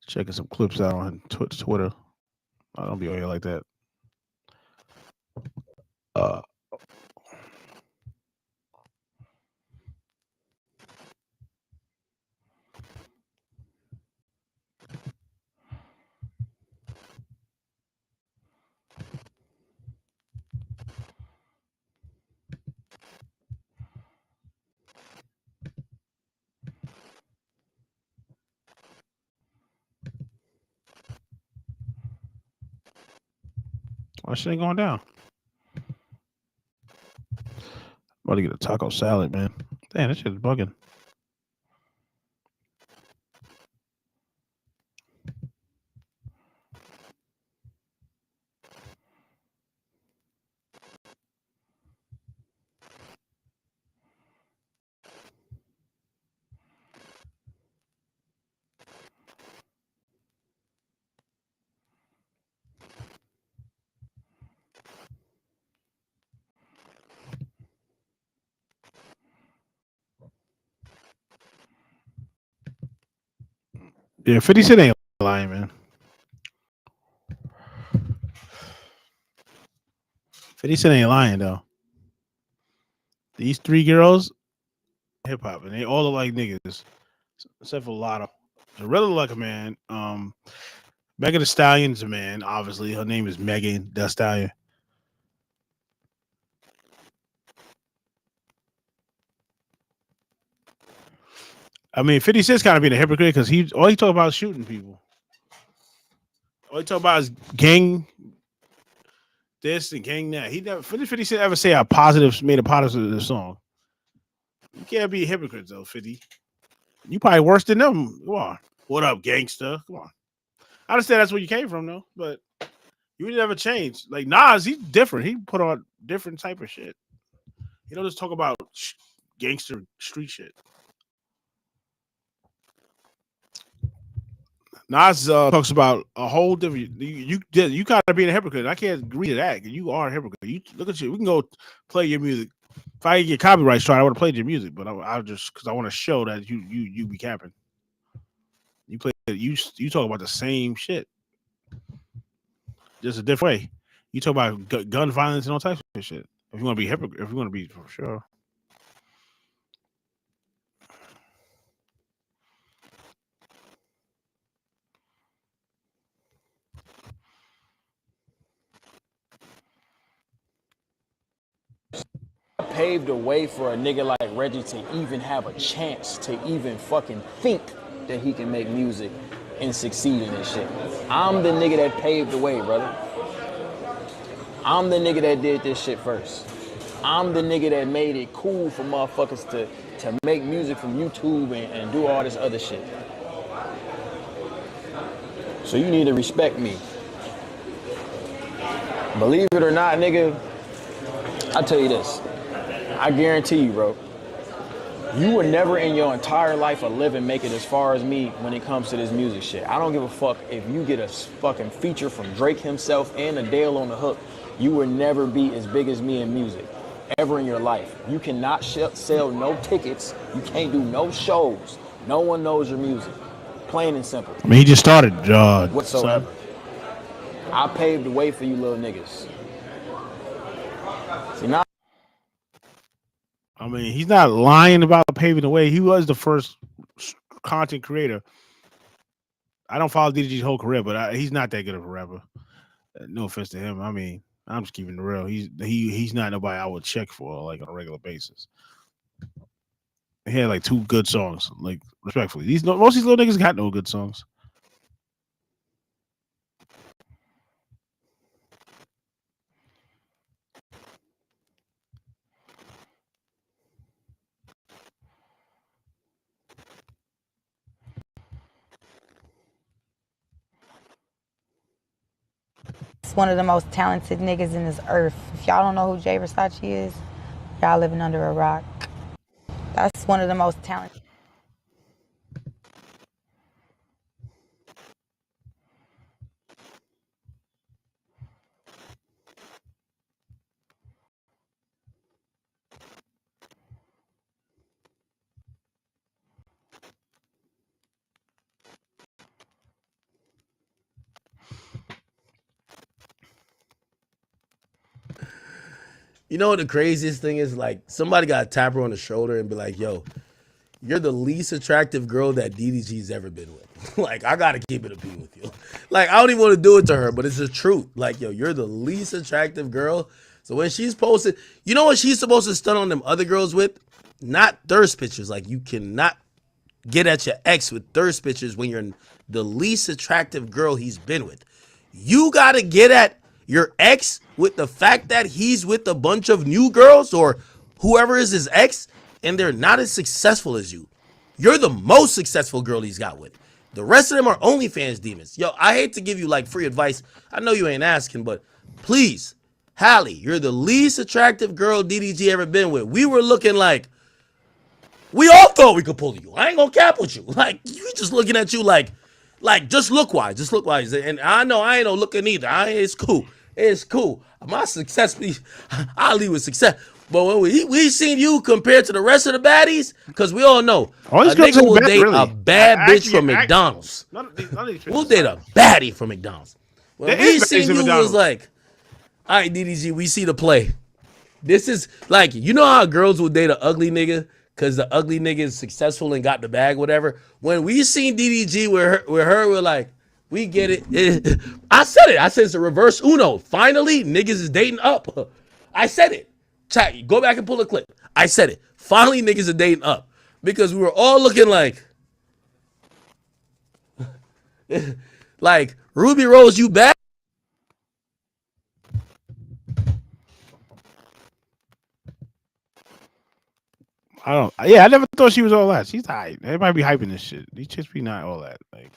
Checking some clips out on Twitter. I don't be on here like that. Why shit ain't going down? About to get a taco salad, man. Damn, this shit is bugging. Yeah, 50 Cent ain't lying, man. 50 Cent ain't lying, though. These three girls, hip hop, and they all look like niggas, except for Lotto. Gorilla look like a man. Megan Thee Stallion's a man, obviously. Her name is Megan Thee Stallion. I mean, 50 Cent's kind of being a hypocrite because all he talk about is shooting people. All he talk about is gang this and gang that. He never 50 Cent ever say made a positive song. You can't be a hypocrite though, 50. You probably worse than them. Come on. What up, gangster? Come on. I understand that's where you came from though, but you never changed. Like Nas, he's different. He put on different type of shit. He don't just talk about gangster street shit. Nas talks about a whole different. You gotta be a hypocrite. I can't agree to that. You are a hypocrite. You look at you. We can go play your music. If I get copyright strike, I would have played your music, but I just because I want to show that you be capping. You play you talk about the same shit, just a different way. You talk about gun violence and all types of shit. If you want to be hypocrite, if you want to be for sure. paved the way for a nigga like Reggie to even have a chance to even fucking think that he can make music and succeed in this shit. I'm the nigga that paved the way, brother. I'm the nigga that did this shit first. I'm the nigga that made it cool for motherfuckers to make music from YouTube and do all this other shit. So you need to respect me. Believe it or not, nigga, I tell you this. I guarantee you, bro. You were never in your entire life a living make it as far as me when it comes to this music shit. I don't give a fuck if you get a fucking feature from Drake himself and Adele on the hook. You will never be as big as me in music ever in your life. You cannot sell no tickets. You can't do no shows. No one knows your music. Plain and simple. I mean, he just started, whatsoever. son. I paved the way for you little niggas. See, now. I mean, he's not lying about paving the way. He was the first content creator. I don't follow DDG's whole career, but he's not that good of a rapper. No offense to him. I mean, I'm just keeping it real. He's not nobody I would check for like on a regular basis. He had like 2 good songs, like respectfully. Most of these little niggas got no good songs. It's one of the most talented niggas in this earth. If y'all don't know who Jay Versace is, y'all living under a rock. That's one of the most talented. You know what the craziest thing is? Like, somebody got to tap her on the shoulder and be like, yo, you're the least attractive girl that DDG's ever been with. Like, I got to keep it a beat with you. Like, I don't even want to do it to her, but it's the truth. Like, yo, you're the least attractive girl. So when she's posted, you know what she's supposed to stun on them other girls with? Not thirst pictures. Like, you cannot get at your ex with thirst pictures when you're the least attractive girl he's been with. You got to get at your ex with the fact that he's with a bunch of new girls or whoever is his ex, and they're not as successful as you. You're the most successful girl he's got with. The rest of them are OnlyFans demons. Yo, I hate to give you like free advice. I know you ain't asking, but please, Hallie, you're the least attractive girl DDG ever been with. We were looking like, we all thought we could pull you. I ain't gonna cap with you. Like, you just looking at you like just look wise. And I know I ain't no looking either. It's cool. It's cool. My success, I'll leave with success. But when we seen you compared to the rest of the baddies, because we all know a nigga will date a bad bitch from McDonald's. We'll date a baddie from McDonald's. When we seen you was like, all right, DDG, we see the play. This is like, you know how girls will date an ugly nigga because the ugly nigga is successful and got the bag, whatever. When we seen DDG with her, we're like, we get it. I said it. I said it's a reverse Uno. Finally, niggas is dating up. I said it. Chat, go back and pull the clip. I said it. Finally, niggas are dating up. Because we were all looking like Ruby Rose, you bad? I never thought she was all that. She's hype. Everybody be hyping this shit. These chicks be not all that. Like,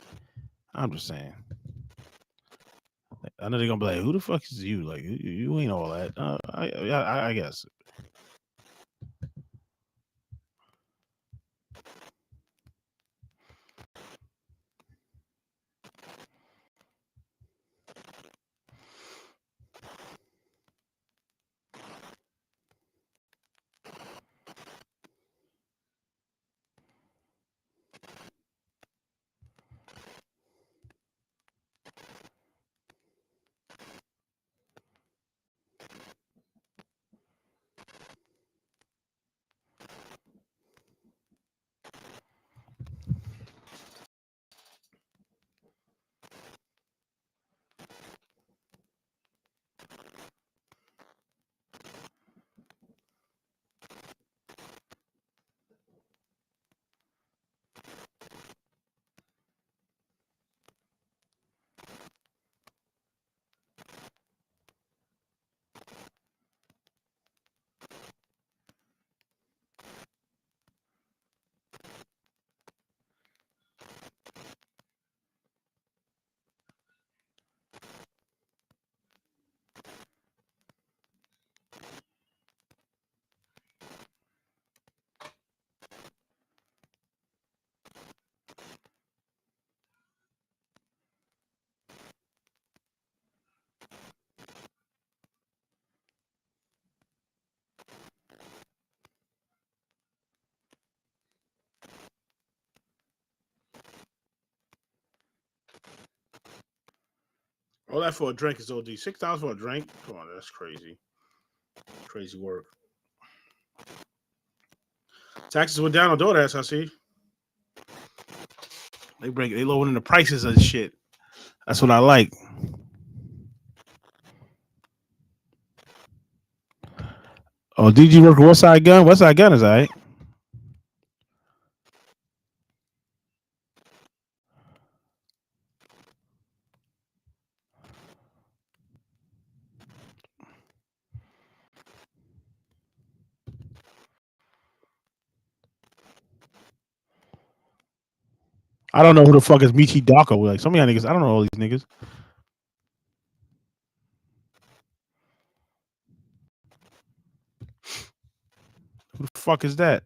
I'm just saying. I know they're gonna be like, "Who the fuck is you? Like, you ain't all that." I guess. All that for a drink is OD. $6 for a drink? Come on, that's crazy. Crazy work. Taxes went down on DoorDash, I see. They lowering the prices of shit. That's what I like. Oh, DG worker, West Side Gun? West Side Gun is all right. I don't know who the fuck is Michi Dako. Like some of y'all niggas, I don't know all these niggas. Who the fuck is that?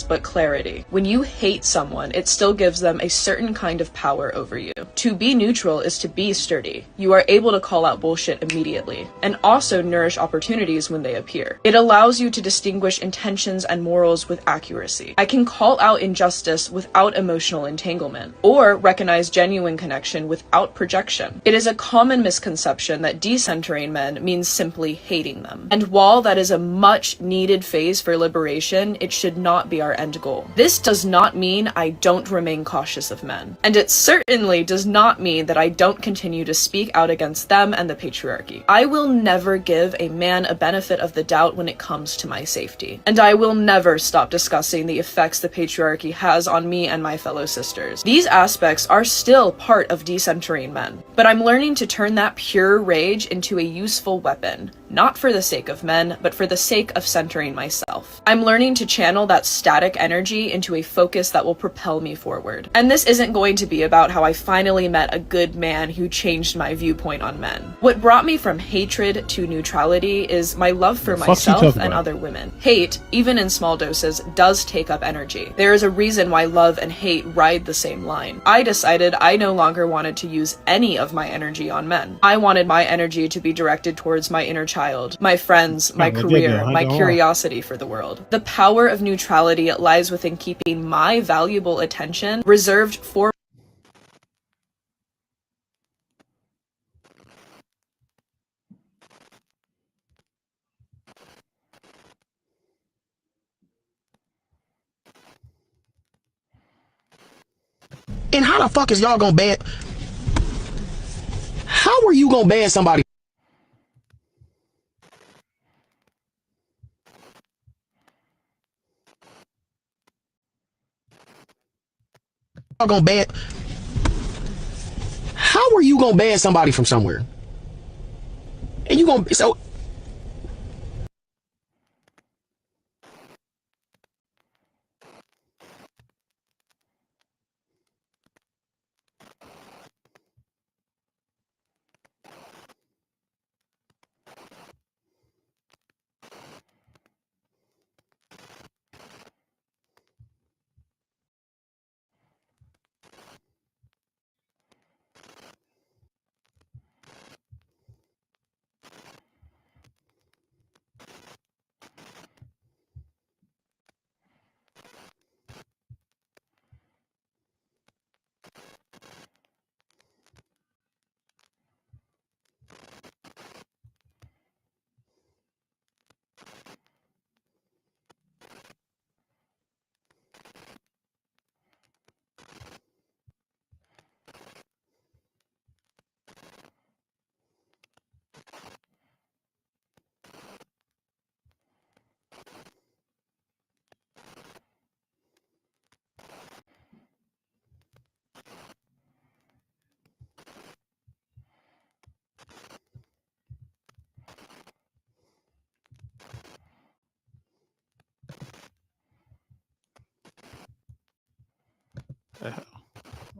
But clarity. When you hate someone, it still gives them a certain kind of power over you. To be neutral is to be sturdy. You are able to call out bullshit immediately, and also nourish opportunities when they appear. It allows you to distinguish intentions and morals with accuracy. I can call out injustice without emotional entanglement, or recognize genuine connection without projection. It is a common misconception that decentering men means simply hating them. And while that is a much needed phase for liberation, it should not be our end goal. This does not mean I don't remain cautious of men. And it certainly does not mean that I don't continue to speak out against them and the patriarchy. I will never give a man a benefit of the doubt when it comes to my safety. And I will never stop discussing the effects the patriarchy has on me and my fellow sisters. These aspects are still part of decentering men. But I'm learning to turn that pure rage into a useful weapon. Not for the sake of men, but for the sake of centering myself. I'm learning to channel that static energy into a focus that will propel me forward. And this isn't going to be about how I finally met a good man who changed my viewpoint on men. What brought me from hatred to neutrality is my love for myself and other women. Hate, even in small doses, does take up energy. There is a reason why love and hate ride the same line. I decided I no longer wanted to use any of my energy on men. I wanted my energy to be directed towards my inner child, my friends, my career, my curiosity for the world. The power of neutrality lies within keeping my valuable attention reserved for And how the fuck is y'all gonna ban? How are you gonna ban somebody? Y'all gonna ban? How are you gonna ban somebody from somewhere? And you gonna so?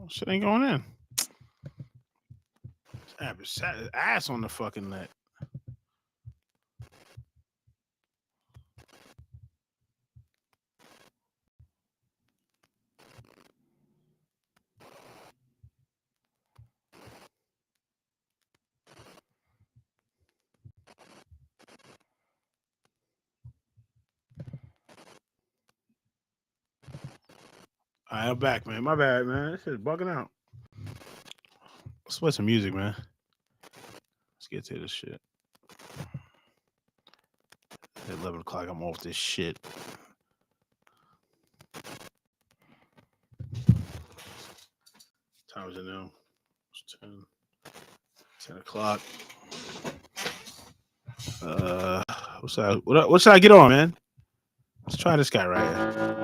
Shit ain't going in. Ass on the fucking net. All right, I'm back, man. My bad, man. This shit's bugging out. Let's play some music, man. Let's get to this shit. At 11 o'clock, I'm off this shit. Time is it now? It's 10 o'clock. What should I get on, man? Let's try this guy right here.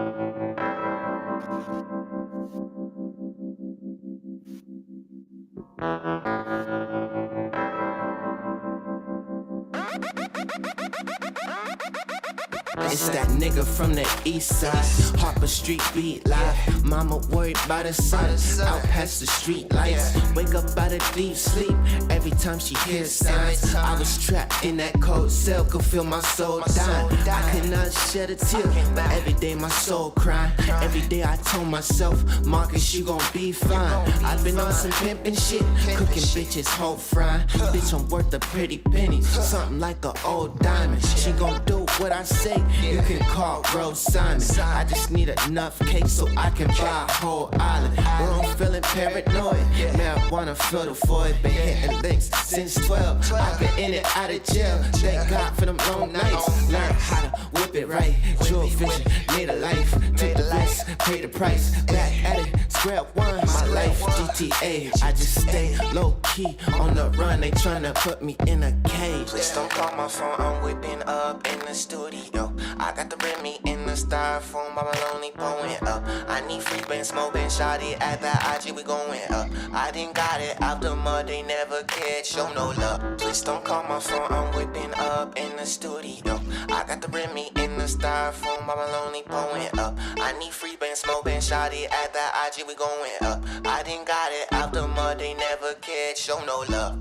It's that nigga from the east side. Harper Street beat live. Mama worried about her son. Out past the street lights. Wake up out of deep sleep. Every time she hears signs. I was trapped in that cold cell. Could feel my soul dying. I could not shed a tear. But every day my soul crying. Every day I told myself, Marcus, you gon' be fine. I've been on some pimpin' shit. Cooking bitches whole frying. Bitch, I'm worth a pretty penny. Something like an old diamond. She gon' do what I say. You can call Rose Simon. I just need enough cake so I can buy a whole island. Bro, I'm feeling paranoid. Marijuana fill the void. Been hitting links since 12. I've been in it out of jail. Thank God for them long nights. Learn how to whip it right. Jewel vision, made a life. Took the loss, pay the price. Back at it, square one. My life, GTA. I just stay low key on the run. They tryna put me in a cage. Please don't call my phone. I'm whipping up in the studio. I got the Remy in the styrofoam, by my lonely going up. I need free band, smoke band, shawty at that IG, we going up. I didn't got it out the mud, they never cared, show no love. Please don't call my phone, I'm whipping up in the studio. I got the Remy in the styrofoam, by my lonely going up. I need free band, smoke band, shawty at that IG, we going up. I didn't got it out the mud, they never cared, show no love.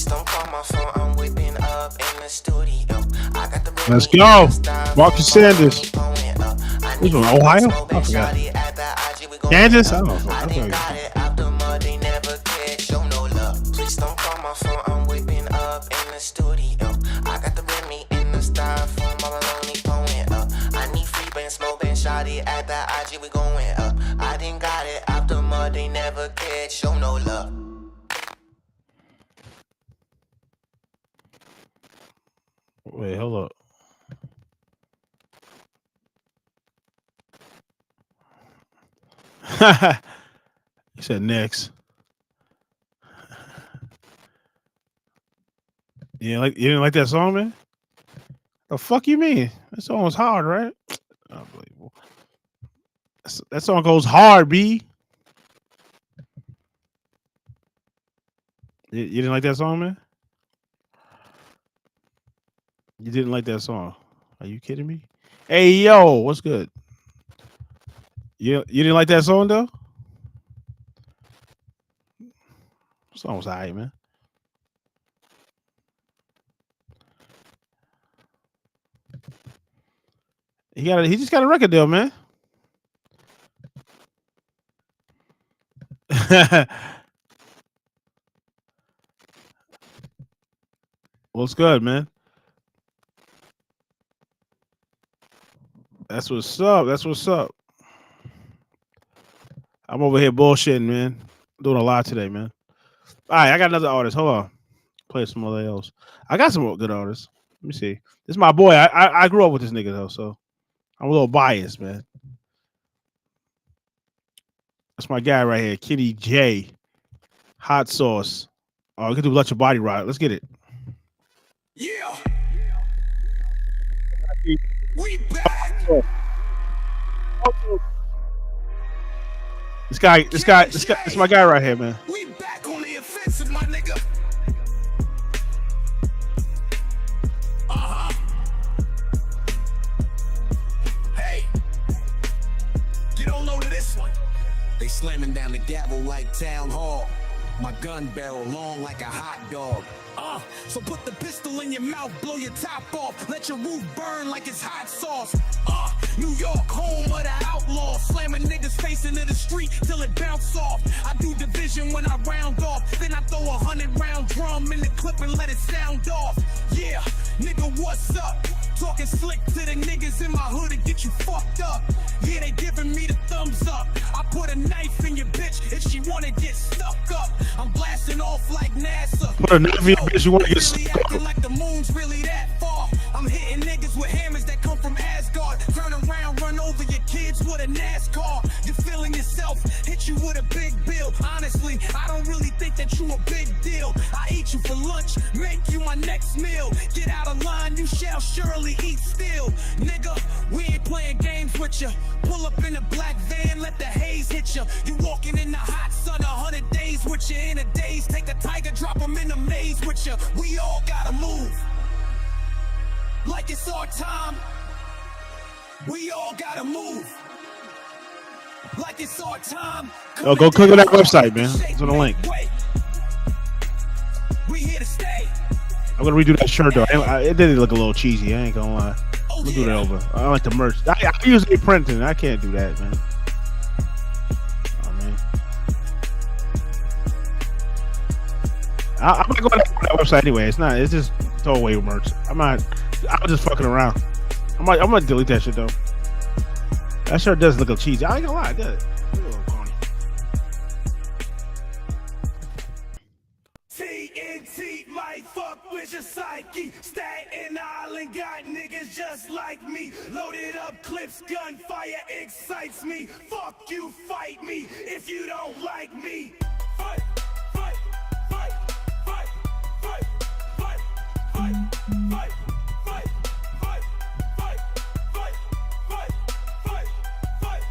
Don't call my phone, I'm whipping up in the studio. I got the Let's go. Marcus Sanders. He's from Ohio? I forgot. Kansas? I don't know. I got it out the mud, they never cared, show no love. Please don't call my phone, I'm whipping up in the studio. I got the Remy in the styrofoam, by my lonely going up. I need free band, smoke band, shawty at that IG, we going up. I didn't got it out the mud, they never cared, show no love. Wait, hold up. He said next. You didn't like that song, man? The fuck you mean? That song was hard, right? Unbelievable. That song goes hard, B. You didn't like that song, man? You didn't like that song? Are you kidding me? Hey, yo, what's good? You didn't like that song, though? The song was alright, man. He just got a record deal, man. What's good, man? That's what's up. That's what's up. I'm over here bullshitting, man. Doing a lot today, man. All right, I got another artist. Hold on. Play some other else. I got some more good artists. Let me see. This is my boy. I grew up with this nigga, though, so I'm a little biased, man. That's my guy right here, Kenny J. Hot Sauce. Oh, we can do Let Your Body Rock. Let's get it. Yeah. We back. This my guy right here, man. We back on the offensive, my nigga. They slamming down the gavel like town hall. My gun barrel long like a hot dog. So put the pistol in your mouth, blow your top off. Let your roof burn like it's hot sauce. New York, home of the outlaws. Slamming niggas face into the street till it bounce off. I do division when I round off. Then I throw 100-round drum in the clip and let it sound off. Yeah, nigga, what's up? Talking slick to the niggas in my hood to get you fucked up. Yeah, they giving me the thumbs up. I put a knife in your bitch if she wanna get stuck up. I'm blasting off like NASA. Put a knife in your bitch, you wanna get stuck up. Acting like the moon's really that far. I'm hitting niggas with hammers that come from Asgard. Turn around, run over your kids with a NASCAR. You're feeling yourself, hit you with a big bill. Honestly, I don't really think that you a big deal. I eat you for lunch, make you my next meal. Get out of line, you shall surely eat still. Nigga, we ain't playing games with ya. Pull up in a black van, let the haze hit ya. You walking in the hot sun, 100 days with ya. In a daze, take a tiger, drop him in a maze with ya. We all gotta move like it's our time. We all gotta move like it's our time. Yo, go click on that website, man. It's on the link. We here to stay. I'm gonna redo that shirt though. It did look a little cheesy. I ain't gonna lie. We'll do that over. I like the merch. I usually print it. I can't do that, man. Oh man. I'm not going to that website anyway. It's not. It's just throwaway merch. I'm just fucking around. I'm gonna delete that shit though. That shirt does look a little cheesy. I ain't gonna lie. It does. Look a little corny. TNT might fuck with your psyche. Staten Island got niggas just like me. Loaded up clips, gunfire excites me. Fuck you, fight me if you don't like me. Fight, fight, fight, fight, fight, fight, fight, fight, fight, fight, fight, fight, fight, fight, fight.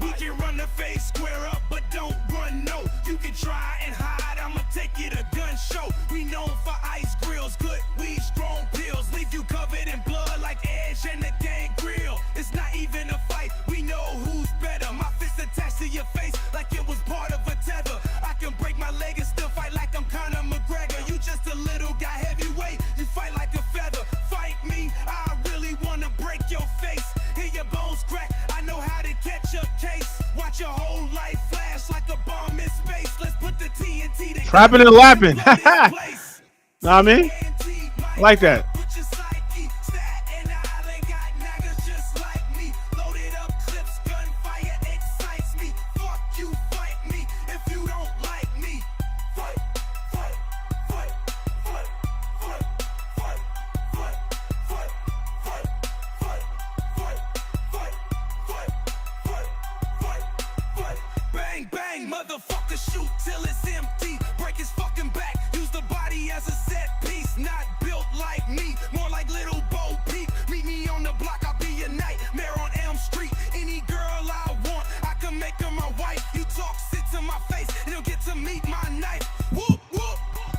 We can run the face square up, but don't run no. You can try and hide, I'ma take you to gun show. We known for ice grills, good weed, strong pills. Leave you covered in blood like Edge and the gang grill. It's not even a fight, we know who's better. My fist attached to your face like it was part of a tether. I can break my leg and still fight like I'm Conor McGregor. You just a little guy heavyweight, you fight like a feather. Fight me, I really wanna break your face. Hear your bones crack, I know how to catch a case. Watch your whole life flash like a bomb in space. Let's put the TNT together. Trapping and lapping. Know what I mean? I like that. Bang, bang, motherfucker, shoot till it's empty. Break his fucking back, use the body as a set piece. Not built like me, more like little Bo Peep. Meet me on the block, I'll be your nightmare on Elm Street. Any girl I want, I can make her my wife. You talk, sit to my face, and you'll get to meet my knife. Whoop, whoop,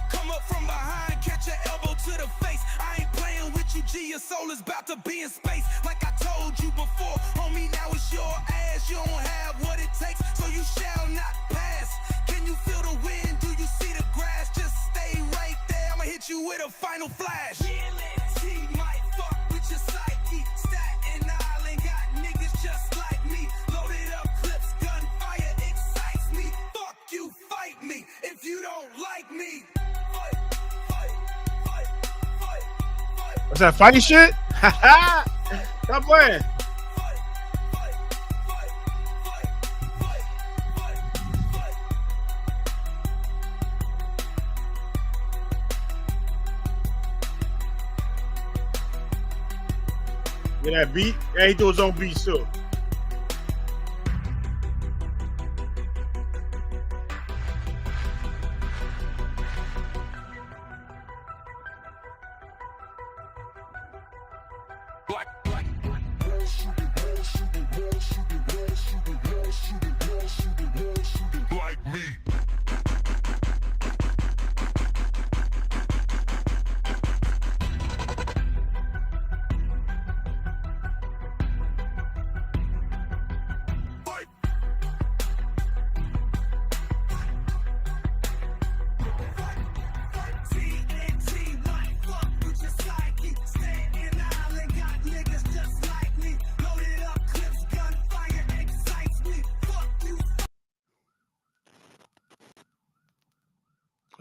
come up from behind, catch your elbow to the face. I ain't playing with you, G, your soul is about to be in space. Like I told you before, homie, now it's your ass. You don't have what it takes, so you shall not pass. Can you feel the wind? Do you see the grass? Just stay right there, I'ma hit you with a final flash. TNT might fuck with your psyche. Staten Island got niggas just like me. Loaded up clips, gunfire excites me. Fuck you, fight me if you don't like me. Fight, fight, fight, fight, fight. What's that fighting shit? Stop playing. Yeah, that beat. Yeah, he do his own beats too. Like me.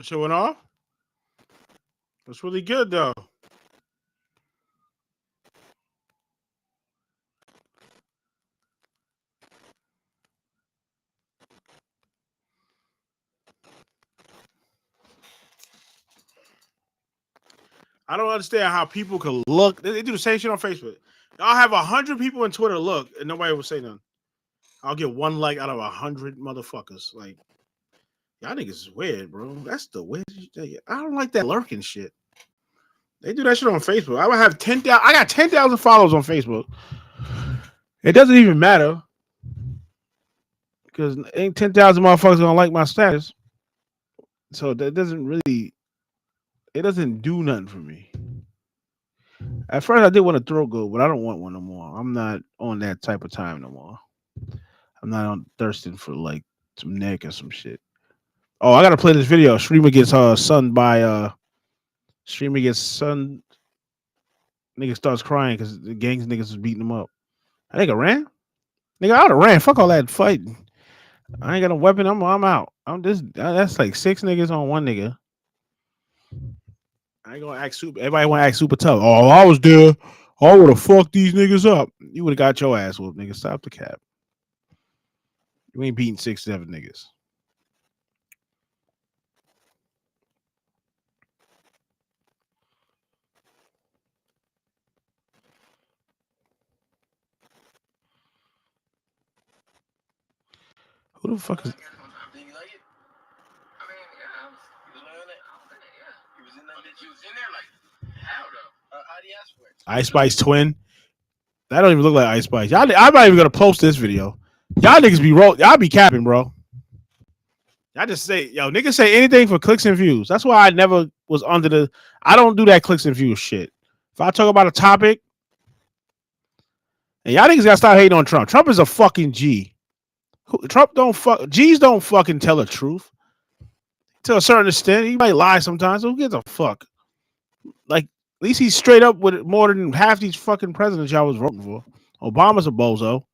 Shit went off? That's really good, though. I don't understand how people can look. They do the same shit on Facebook. I'll have 100 people on Twitter look, and nobody will say nothing. I'll get one like out of 100 motherfuckers. Like, y'all niggas is weird, bro. That's the weird shit. I don't like that lurking shit. They do that shit on Facebook. I would have 10,000. I got 10,000 followers on Facebook. It doesn't even matter because ain't 10,000 motherfuckers gonna like my status. So that doesn't really. It doesn't do nothing for me. At first, I did want a throat goat, but I don't want one no more. I'm not on that type of time no more. I'm not on thirsting for like some neck or some shit. Oh, I gotta play this video. Streamer gets sunned by Streamer gets sunned. Nigga starts crying because the gangs niggas was beating him up. I nigga ran. Nigga, I would have ran. Fuck all that fighting. I ain't got no weapon. I'm out. I'm just that's like 6 niggas on one nigga. I ain't gonna act super. Everybody want to act super tough. Oh, I was there. I would have fucked these niggas up. You would have got your ass whooped, nigga. Stop the cap. You ain't beating 6, 7 niggas. Who the fuck is? Ice Spice twin. That don't even look like Ice Spice. I'm not even gonna post this video. Y'all niggas be y'all be capping, bro. Y'all just say, yo, niggas say anything for clicks and views. That's why I never was under the. I don't do that clicks and views shit. If I talk about a topic, and y'all niggas gotta stop hating on Trump. Trump is a fucking G. Trump don't fuck. G's don't fucking tell the truth. To a certain extent, he might lie sometimes. So who gives a fuck? Like, at least he's straight up with more than half these fucking presidents y'all was voting for. Obama's a bozo.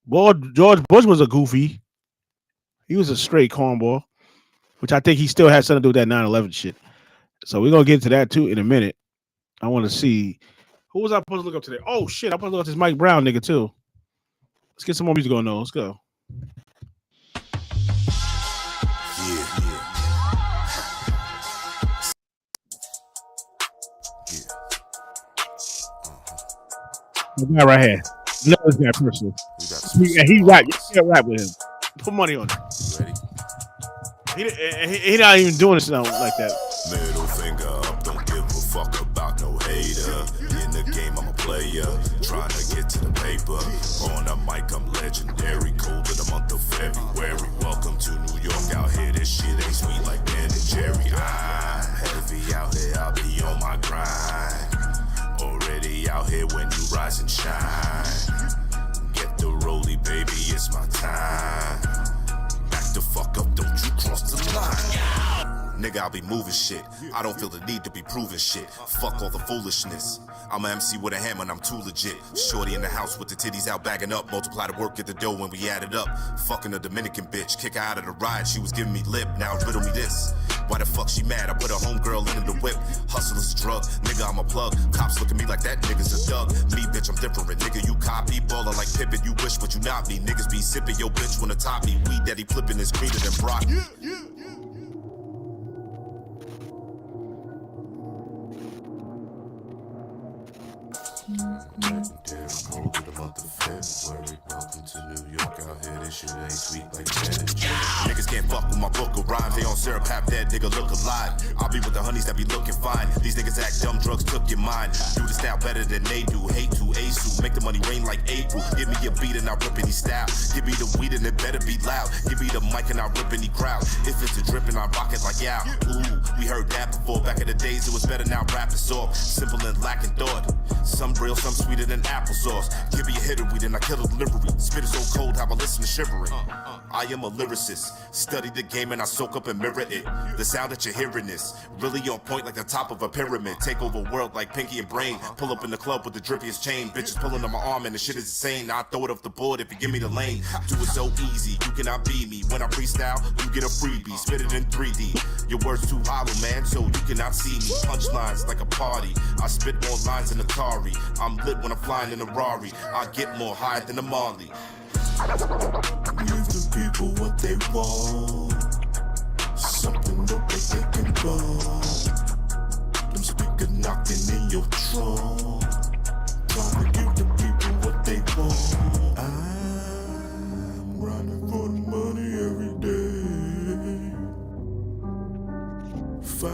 Boy, George Bush was a goofy. He was a straight cornball, which I think he still has something to do with that 9/11 shit. So we're gonna get to that too in a minute. I want to see who was I supposed to look up today. Oh shit, I'm supposed to look up this Mike Brown nigga too. Let's get some more music going on. Let's go. My guy right here. No, this guy personally. He rap. You can't rap with him. Put money on it. He not even doing this now like that. Middle finger up, don't give a fuck about no hater. In the game, I'm a player, trying to get to the paper. On the mic, I'm legendary, cold in the month of February. Welcome to New York, out here, this shit ain't sweet like Ben and Jerry. Heavy out here, I'll be on my grind. Already out here when you rise and shine. Get the rollie, baby, it's my time. Back the fuck up, don't you cross the line. Nigga, I'll be moving shit. I don't feel the need to be proving shit. Fuck all the foolishness. I'm a MC with a hammer and I'm too legit. Shorty in the house with the titties out bagging up. Multiply the work, get the dough when we add it up. Fucking a Dominican bitch. Kick her out of the ride. She was giving me lip. Now riddle me this. Why the fuck she mad? I put a homegirl into the whip. Hustle is a drug. Nigga, I'm a plug. Cops look at me like that nigga's a thug. Me, bitch, I'm different. Nigga, you copy. Ballin' like Pippin. You wish, but you not me. Niggas be sipping. Yo, bitch, wanna top me. Weed daddy flipping is greener than broccoli. Cold to the month of February. Welcome to New York. Out here, this shit ain't sweet like that. Niggas can't fuck with my book of rhymes. They on syrup, half dead, nigga look alive. I'll be with the honeys that be looking fine. These niggas act dumb, drugs took your mind. Do this now better than they do. Hate to Asu, make the money rain like April. Give me a beat and I'll rip any style. Give me the weed and it better be loud. Give me the mic and I'll rip any crowd. If it's a drippin', I rock it like yow. Ooh, we heard that before. Back in the days, it was better, now rap is soft. Simple and lacking thought. Some real, some sweeter than applesauce. Give me a hit of weed and I kill a delivery. Spit is so cold, how I listen to shivering. I am a lyricist, study the game and I soak up and mirror it. The sound that you're hearing is really on point like the top of a pyramid. Take over world like Pinky and Brain. Pull up in the club with the drippiest chain. Bitches pulling on my arm and the shit is insane. I throw it off the board if you give me the lane. Do it so easy, you cannot beat me. When I freestyle, you get a freebie. Spit it in 3D. Your words too hollow, man, so you cannot see me. Punchlines like a party. I spit more lines in Atari. I'm lit when I'm flying in a Rari. I get more high than a Marley. Give the people what they want. Something dope that they can buy. Them speakers knocking in your trunk. Trying to give the people what they want. I'm grinding for the money every day. 5,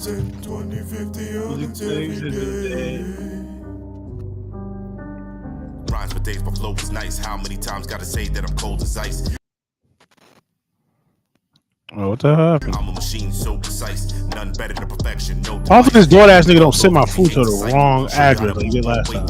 10, 20, 50 hundreds every day. Rhymes for days, my flow is nice. How many times gotta say that I'm cold as ice? Oh, what the hell happened? I'm a machine so precise, none better than perfection. No. I think this DoorDash nigga don't send my food to the wrong address like he did last time.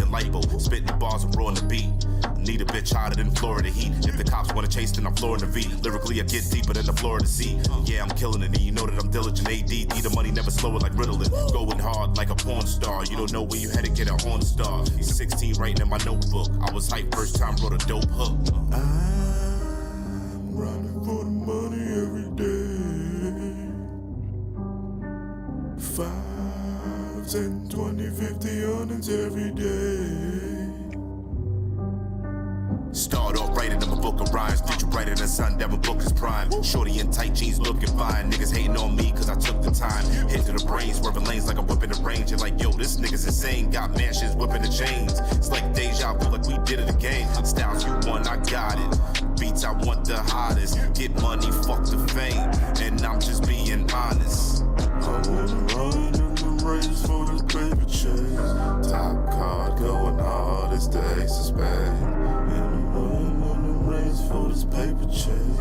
Spitting bars and roaring the beat. Need a bitch hotter than Florida heat. If the cops wanna chase, then I'm flooring the V. Lyrically, I get deeper than the Florida Sea. Yeah, I'm killing it, and you know that I'm diligent. ADD, the money never slower like Ritalin. Going hard like a porn star. You don't know where you headed, get a horn star. 16 writing in my notebook. I was hyped first time, wrote a dope hook. I'm grinding for the money every day. 5, 10, 20, 50 hundreds every day. Start off writing in my book of rhymes. Future brighter than sun, Devin book is prime. Shorty in tight jeans looking fine. Niggas hating on me cause I took the time. Hit to the brain, swerving lanes like I'm whipping the range. You're like, yo, this nigga's insane. Got mansions whipping the chains. It's like deja vu, like we did it again. Styles you want, I got it. Beats, I want the hottest. Get money, fuck the fame. And I'm just being honest. I wanna run in the race for this paper chase. Top card going hard, it's the ace of spades. For this paper chase,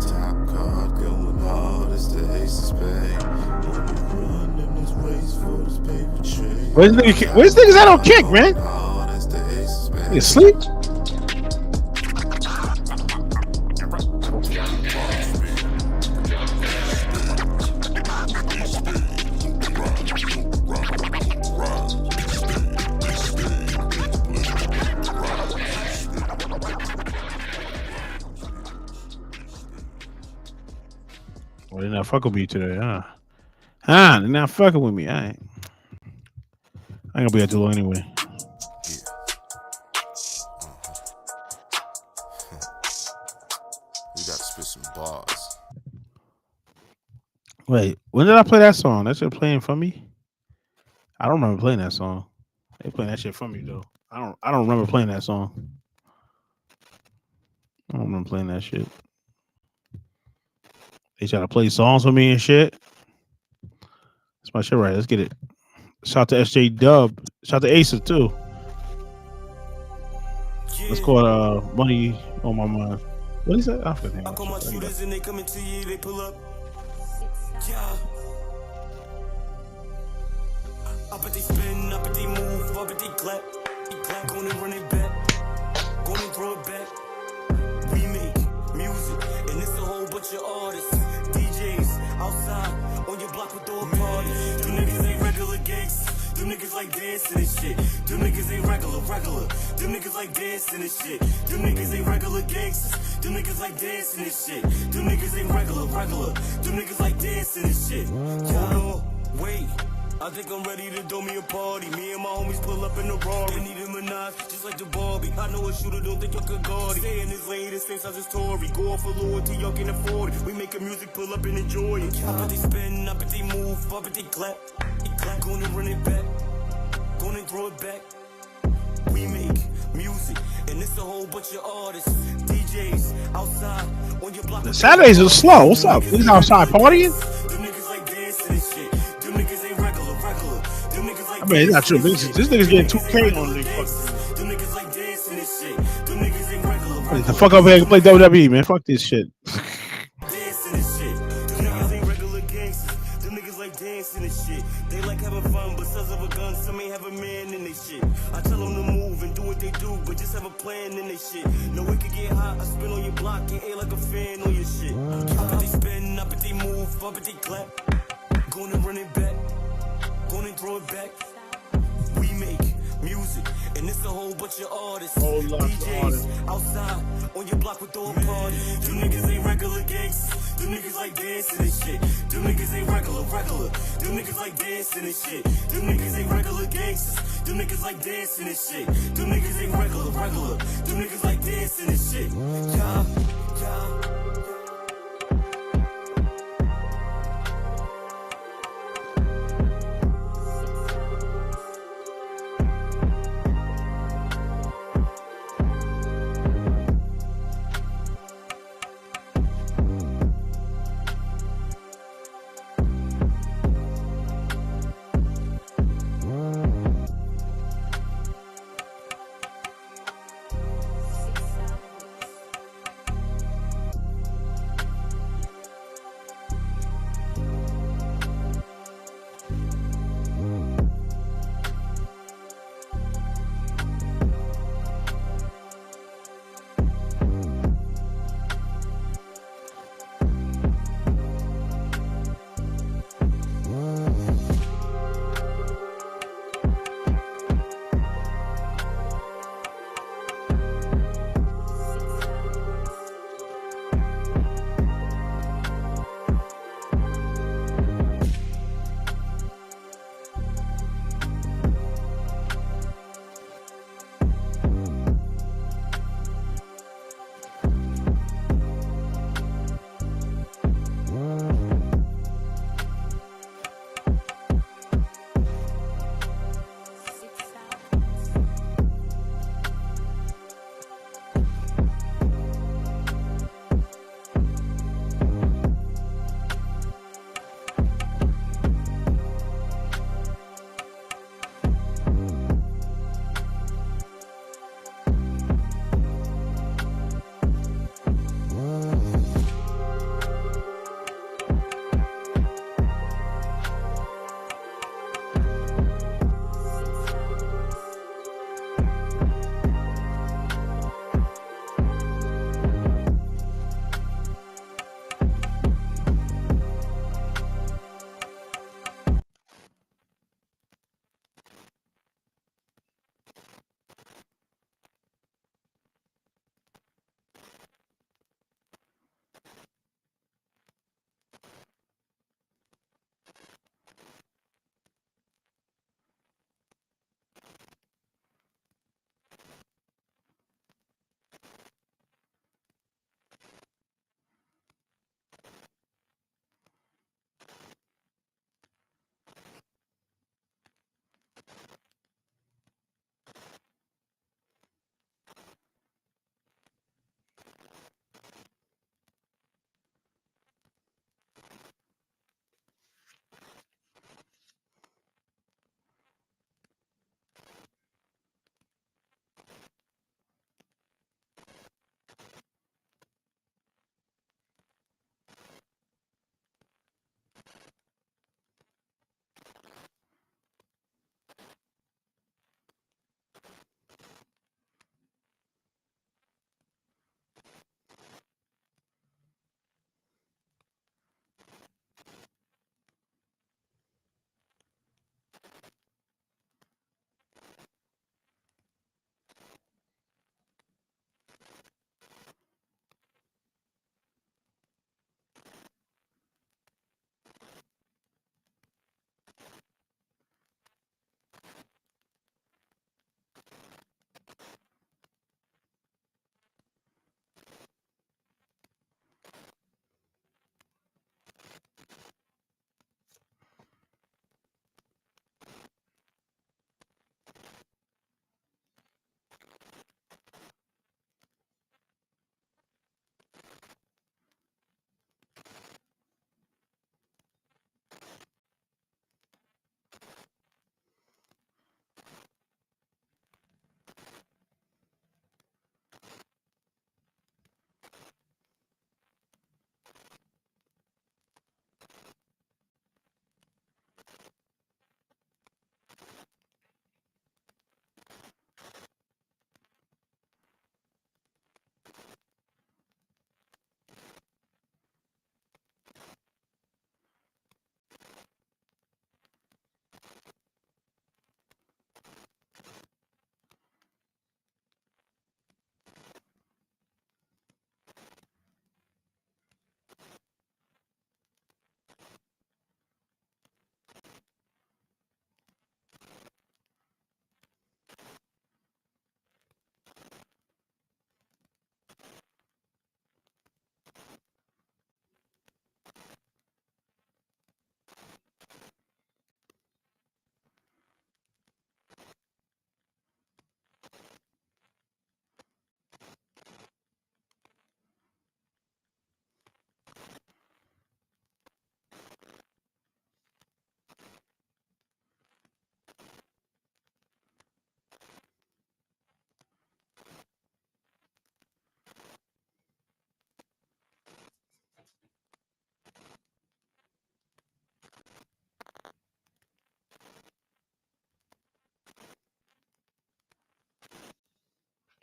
top card going hard, it's the ace of spades. Run in this race for this paper chase. Where's niggas at on kick, man? You sleep? Well, they're not fucking with me today, huh? They're not fucking with me. I ain't gonna be at too long anyway. We gotta spit some bars. Wait, when did I play that song? That shit playing for me? I don't remember playing that song. They playing that shit for me though. I don't remember playing that song. I don't remember playing that shit. They try to play songs for me and shit. That's my shit right. Let's get it. Shout to SJ Dub. Shout to Acer too. Let's call Money on My Mind. What is that? I forget. I call my shooters and they come into you, they pull up. Yeah. I bet they spin, I bet they move, I bet they clap. Gonna run it back. Gonna throw it back. We make music, and it's a whole bunch of artists. DJs outside on your block with all parties. Them niggas ain't regular gangsters. Them niggas like dancing and shit. Them niggas ain't regular. Them niggas like dancing and shit. Them niggas ain't regular gangsters. Them niggas like dancing and shit. Them niggas ain't regular. Them niggas like dancing and shit. Hold on, wait. I think I'm ready to do me a party. Me and my homies pull up in the Rari. They need a Minaj, just like the Barbie. I know a shooter, don't think y'all could guard it. Stay in this lane, the same size as Tory. Go off for loyalty, y'all can afford it. We making music, pull up and enjoy it. I bet they spin, I bet they move, I bet they clap. Gonna run it back, gonna throw it back. We make music, and it's a whole bunch of artists. DJs outside on your block. The Saturdays are slow. What's up? Niggas outside partying? Them niggas like dancing and shit. Them niggas ain't regular. Them niggas like I mean, it's not true. This nigga's getting 2K on this fucking. Them niggas like dancing and shit. Them niggas ain't regular. The fuck up here and play WWE, man. Fuck this shit. Dancing and shit. Them niggas ain't regular gangsters. Them niggas like dancing and shit. They like having fun, but sons of a gun, some ain't have a man in they shit. I tell them to move and do what they do, but but just have a plan in this shit. No, it could get hot, I spin on your block and air like a fan on your shit. Up and they spin, up and they move, up and they clap. Gonna run it back, gonna throw it back. We make music, and it's a whole bunch of artists. DJs outside on your block with throw a party. You niggas ain't regular gangsters. You niggas like dancing and shit. You niggas ain't regular. You niggas like dancing and shit. You niggas ain't regular gangsters. You niggas like dancing and shit. You niggas ain't regular. You niggas like dancing and shit. Yeah.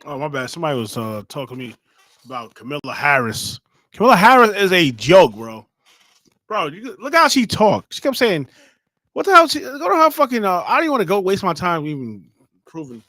Oh my bad. Somebody was talking to me about Camilla Harris. Camilla Harris is a joke, bro. Bro, look how she talked. She kept saying, "What the hell?" Go to her fucking. I don't even want to go waste my time even proving.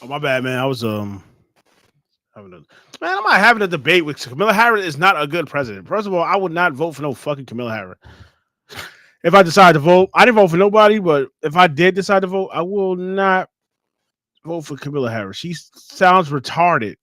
Oh my bad, man. I was having a man. I'm not having a debate with Camilla Harris. Is not a good president. First of all, I would not vote for no fucking Camilla Harris. If I decide to vote, I didn't vote for nobody, but if I did decide to vote, I will not vote for Camilla Harris. She sounds retarded.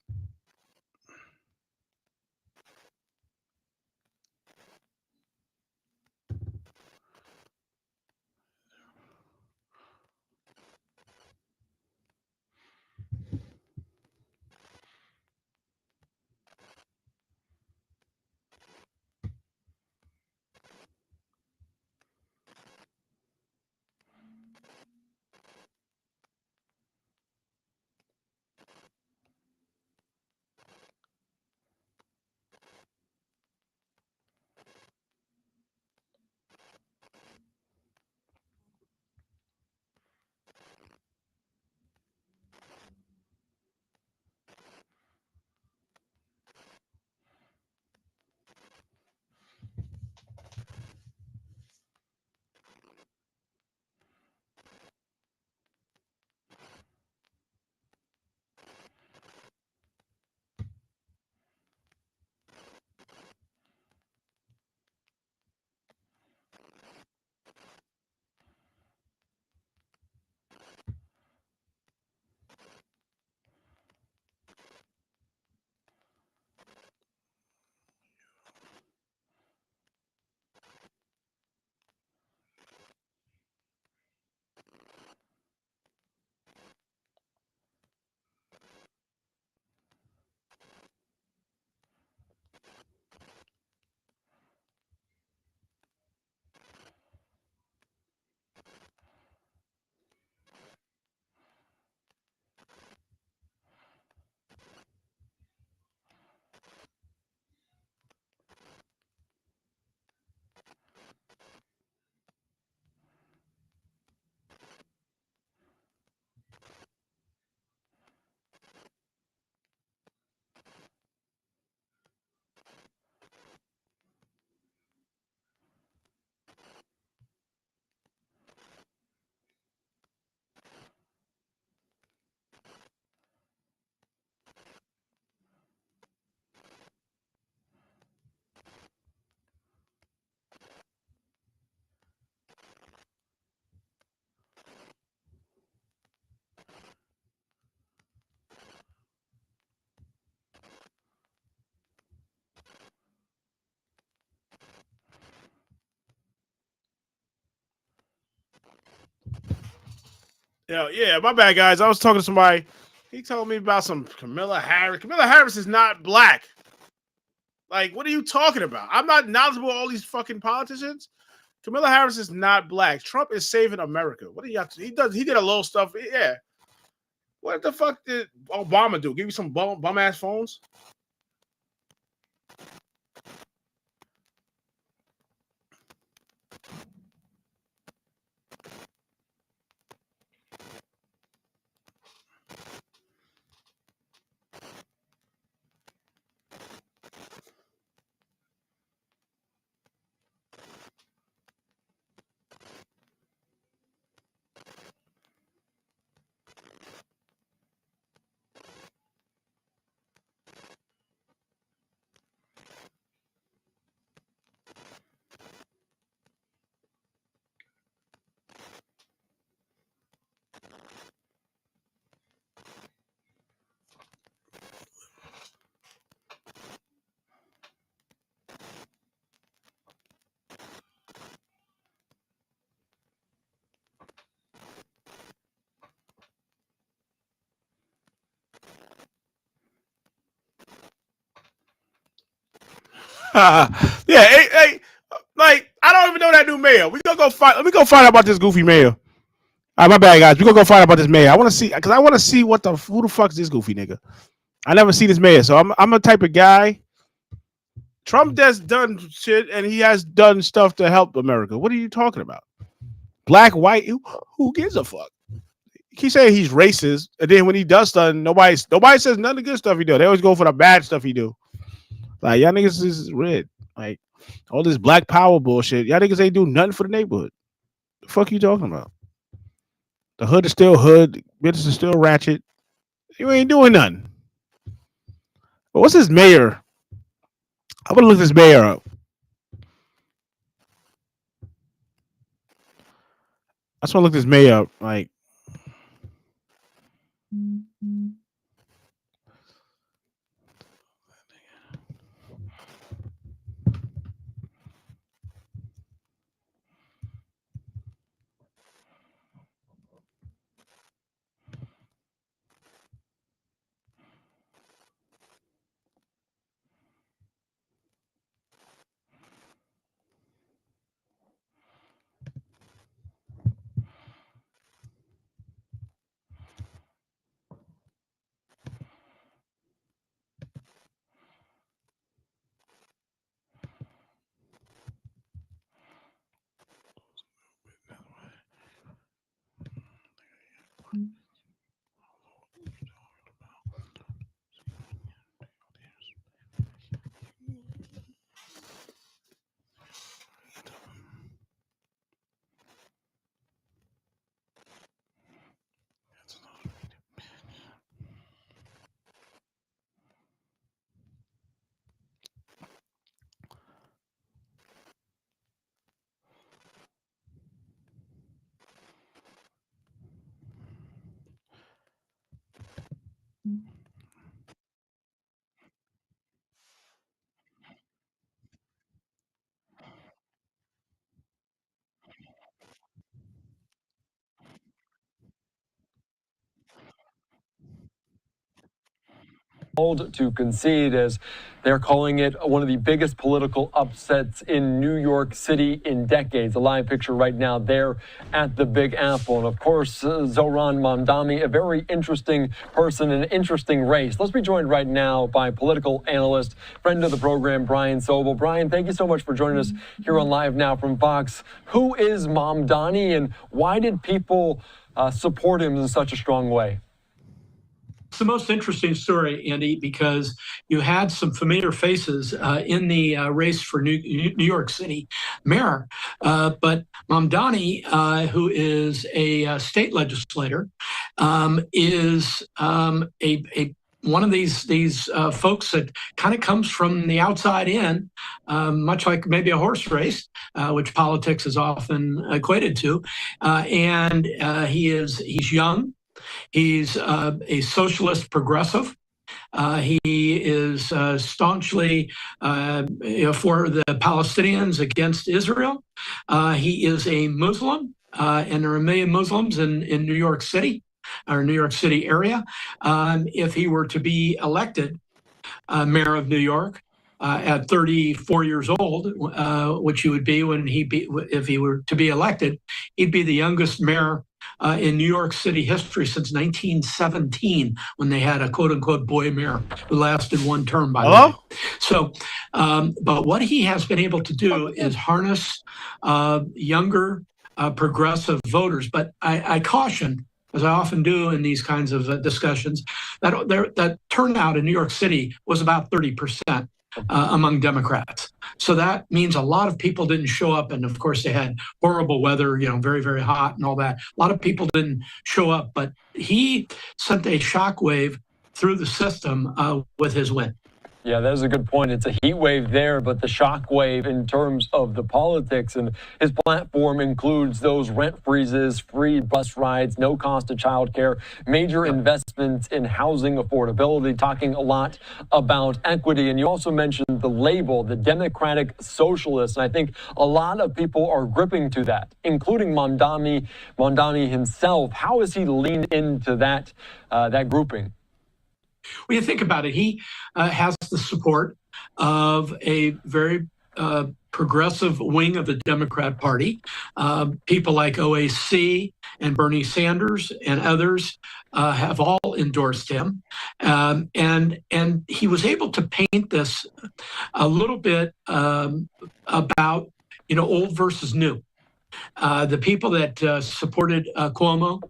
Yeah, my bad, guys. I was talking to somebody. He told me about some Kamala Harris. Kamala Harris is not black. Like, what are you talking about? I'm not knowledgeable all these fucking politicians. Kamala Harris is not black. Trump is saving America. What do you have to? He did a little stuff. Yeah. What the fuck did Obama do? Give you some bum ass phones? Yeah, hey, like I don't even know that new mayor. We gonna go find. Let me go find out about this goofy mayor. All right, my bad, guys. We gonna go find out about this mayor. I want to see because I want to see who the fuck is this goofy nigga. I never see this mayor, so I'm a type of guy. Trump has done shit, and he has done stuff to help America. What are you talking about? Black, white, who gives a fuck? He saying he's racist, and then when he does stuff, nobody says none of the good stuff he do. They always go for the bad stuff he do. Like y'all niggas is red. Like all this black power bullshit. Y'all niggas ain't do nothing for the neighborhood. The fuck you talking about? The hood is still hood. Bitches is still ratchet. You ain't doing nothing. But what's this mayor? I'm gonna look this mayor up. I just want to look this mayor up. Like, to concede, as they're calling it one of the biggest political upsets in New York City in decades. A live picture right now there at the Big Apple. And of course, Zohran Mamdani, a very interesting person, an interesting race. Let's be joined right now by political analyst, friend of the program, Brian Sobel. Brian, thank you so much for joining us here on Live Now from Fox. Who is Mamdani, and why did people support him in such a strong way? It's the most interesting story, Andy, because you had some familiar faces in the race for New York City mayor. But Mamdani, who is a state legislator, is one of these folks that kind of comes from the outside in, much like maybe a horse race, which politics is often equated to. And he's young. He's a socialist progressive. He is staunchly for the Palestinians against Israel. He is a Muslim. and there are a million Muslims in New York City, or New York City area. If he were to be elected mayor of New York at 34 years old, which he would be if he were to be elected, he'd be the youngest mayor in New York City history since 1917, when they had a quote unquote boy mayor who lasted one term, by the way. So, but what he has been able to do is harness younger progressive voters. But I caution, as I often do in these kinds of discussions, that turnout in New York City was about 30% among Democrats. So that means a lot of people didn't show up. And of course, they had horrible weather, very, very hot and all that. A lot of people didn't show up, but he sent a shockwave through the system with his win. Yeah, that's a good point. It's a heat wave there, but the shock wave in terms of the politics, and his platform includes those rent freezes, free bus rides, no cost of childcare, major investments in housing affordability, talking a lot about equity. And you also mentioned the label, the Democratic Socialist. And I think a lot of people are gripping to that, including Mamdani himself. How has he leaned into that grouping? When you think about it, he has the support of a very progressive wing of the Democrat Party. People like OAC and Bernie Sanders and others have all endorsed him. And he was able to paint this a little bit about, old versus new. The people that supported Cuomo,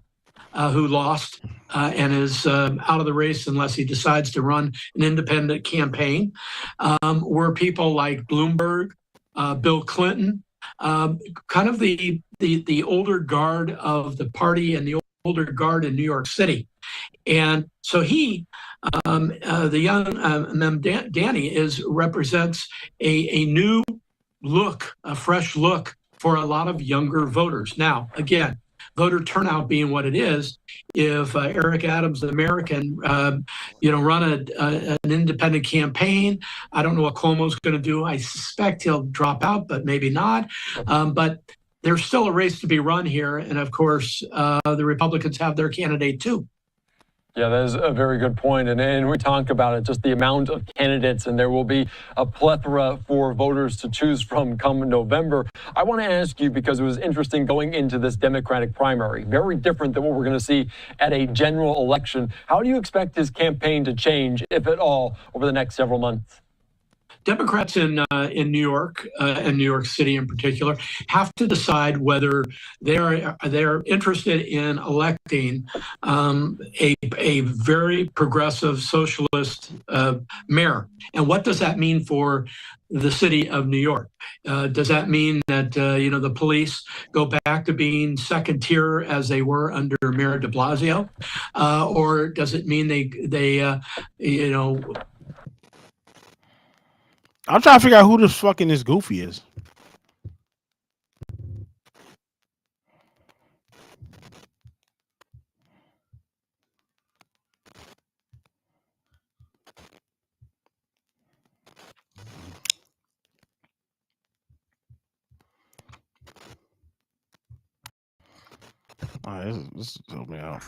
who lost and is out of the race unless he decides to run an independent campaign, were people like Bloomberg, Bill Clinton, kind of the older guard of the party and the older guard in New York City. And so he, the young Mamdani, represents a new look, a fresh look for a lot of younger voters. Now, again, voter turnout being what it is, if Eric Adams, the American, run an independent campaign, I don't know what Cuomo's going to do. I suspect he'll drop out, but maybe not. But there's still a race to be run here. And of course, the Republicans have their candidate too. Yeah, that is a very good point. And we talk about it, just the amount of candidates, and there will be a plethora for voters to choose from come November. I want to ask you, because it was interesting going into this Democratic primary, very different than what we're going to see at a general election. How do you expect his campaign to change, if at all, over the next several months? Democrats in New York and New York City in particular have to decide whether they're interested in electing a very progressive socialist mayor. And what does that mean for the city of New York? Does that mean that the police go back to being second tier as they were under Mayor de Blasio, or does it mean they I'm trying to figure out who this fucking this goofy is. All right, this help me out.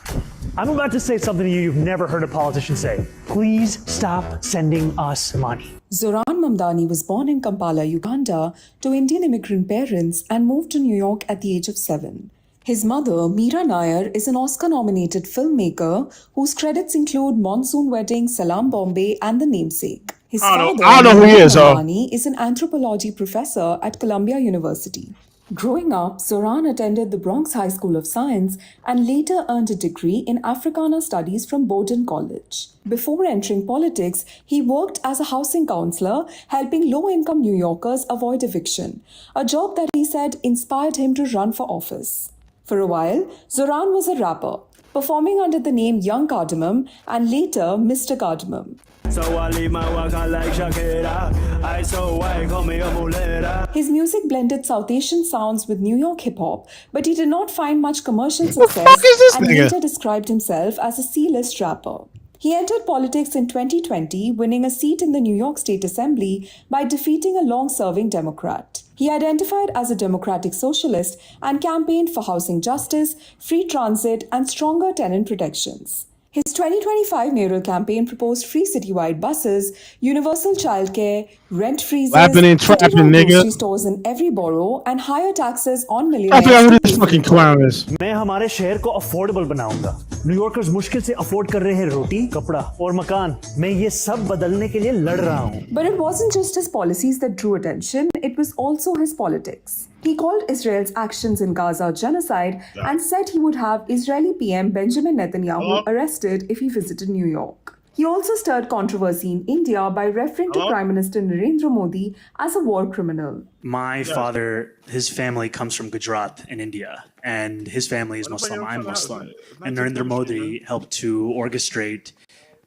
I'm about to say something to you you've never heard a politician say. Please stop sending us money. Zoran Mamdani was born in Kampala, Uganda, to Indian immigrant parents and moved to New York at the age of 7. His mother, Meera Nair, is an Oscar-nominated filmmaker whose credits include Monsoon Wedding, Salam Bombay, and The Namesake. His father, I don't know who he is, Mamdani, is an anthropology professor at Columbia University. Growing up, Zoran attended the Bronx High School of Science and later earned a degree in Africana Studies from Bowdoin College. Before entering politics, he worked as a housing counselor, helping low-income New Yorkers avoid eviction, a job that he said inspired him to run for office. For a while, Zoran was a rapper, performing under the name Young Cardamom and later Mr. Cardamom. So I leave my work like Shakira. I so white, call me a mulera. His music blended South Asian sounds with New York hip-hop, but he did not find much commercial success and later described himself as a C-list rapper. He entered politics in 2020, winning a seat in the New York State Assembly by defeating a long-serving Democrat. He identified as a democratic socialist and campaigned for housing justice, free transit, and stronger tenant protections. His 2025 mayoral campaign proposed free citywide buses, universal childcare, rent freezes, Lapping and trapping, citywide nigga. grocery stores in every borough, and higher taxes on I millionaires. forgot to who pay this for fucking the clown is. मैं हमारे शहर को affordable बनाऊंगा। New Yorkers मुश्किल से afford कर रहे हैं रोटी, कपड़ा और मकान। मैं ये सब बदलने के लिए लड़ रहा हूँ। But it wasn't just his policies that drew attention, it was also his politics. He called Israel's actions in Gaza genocide and said he would have Israeli PM Benjamin Netanyahu arrested if he visited New York. He also stirred controversy in India by referring to Prime Minister Narendra Modi as a war criminal. My father, his family comes from Gujarat in India, and his family is Muslim. I'm Muslim. And Narendra Modi helped to orchestrate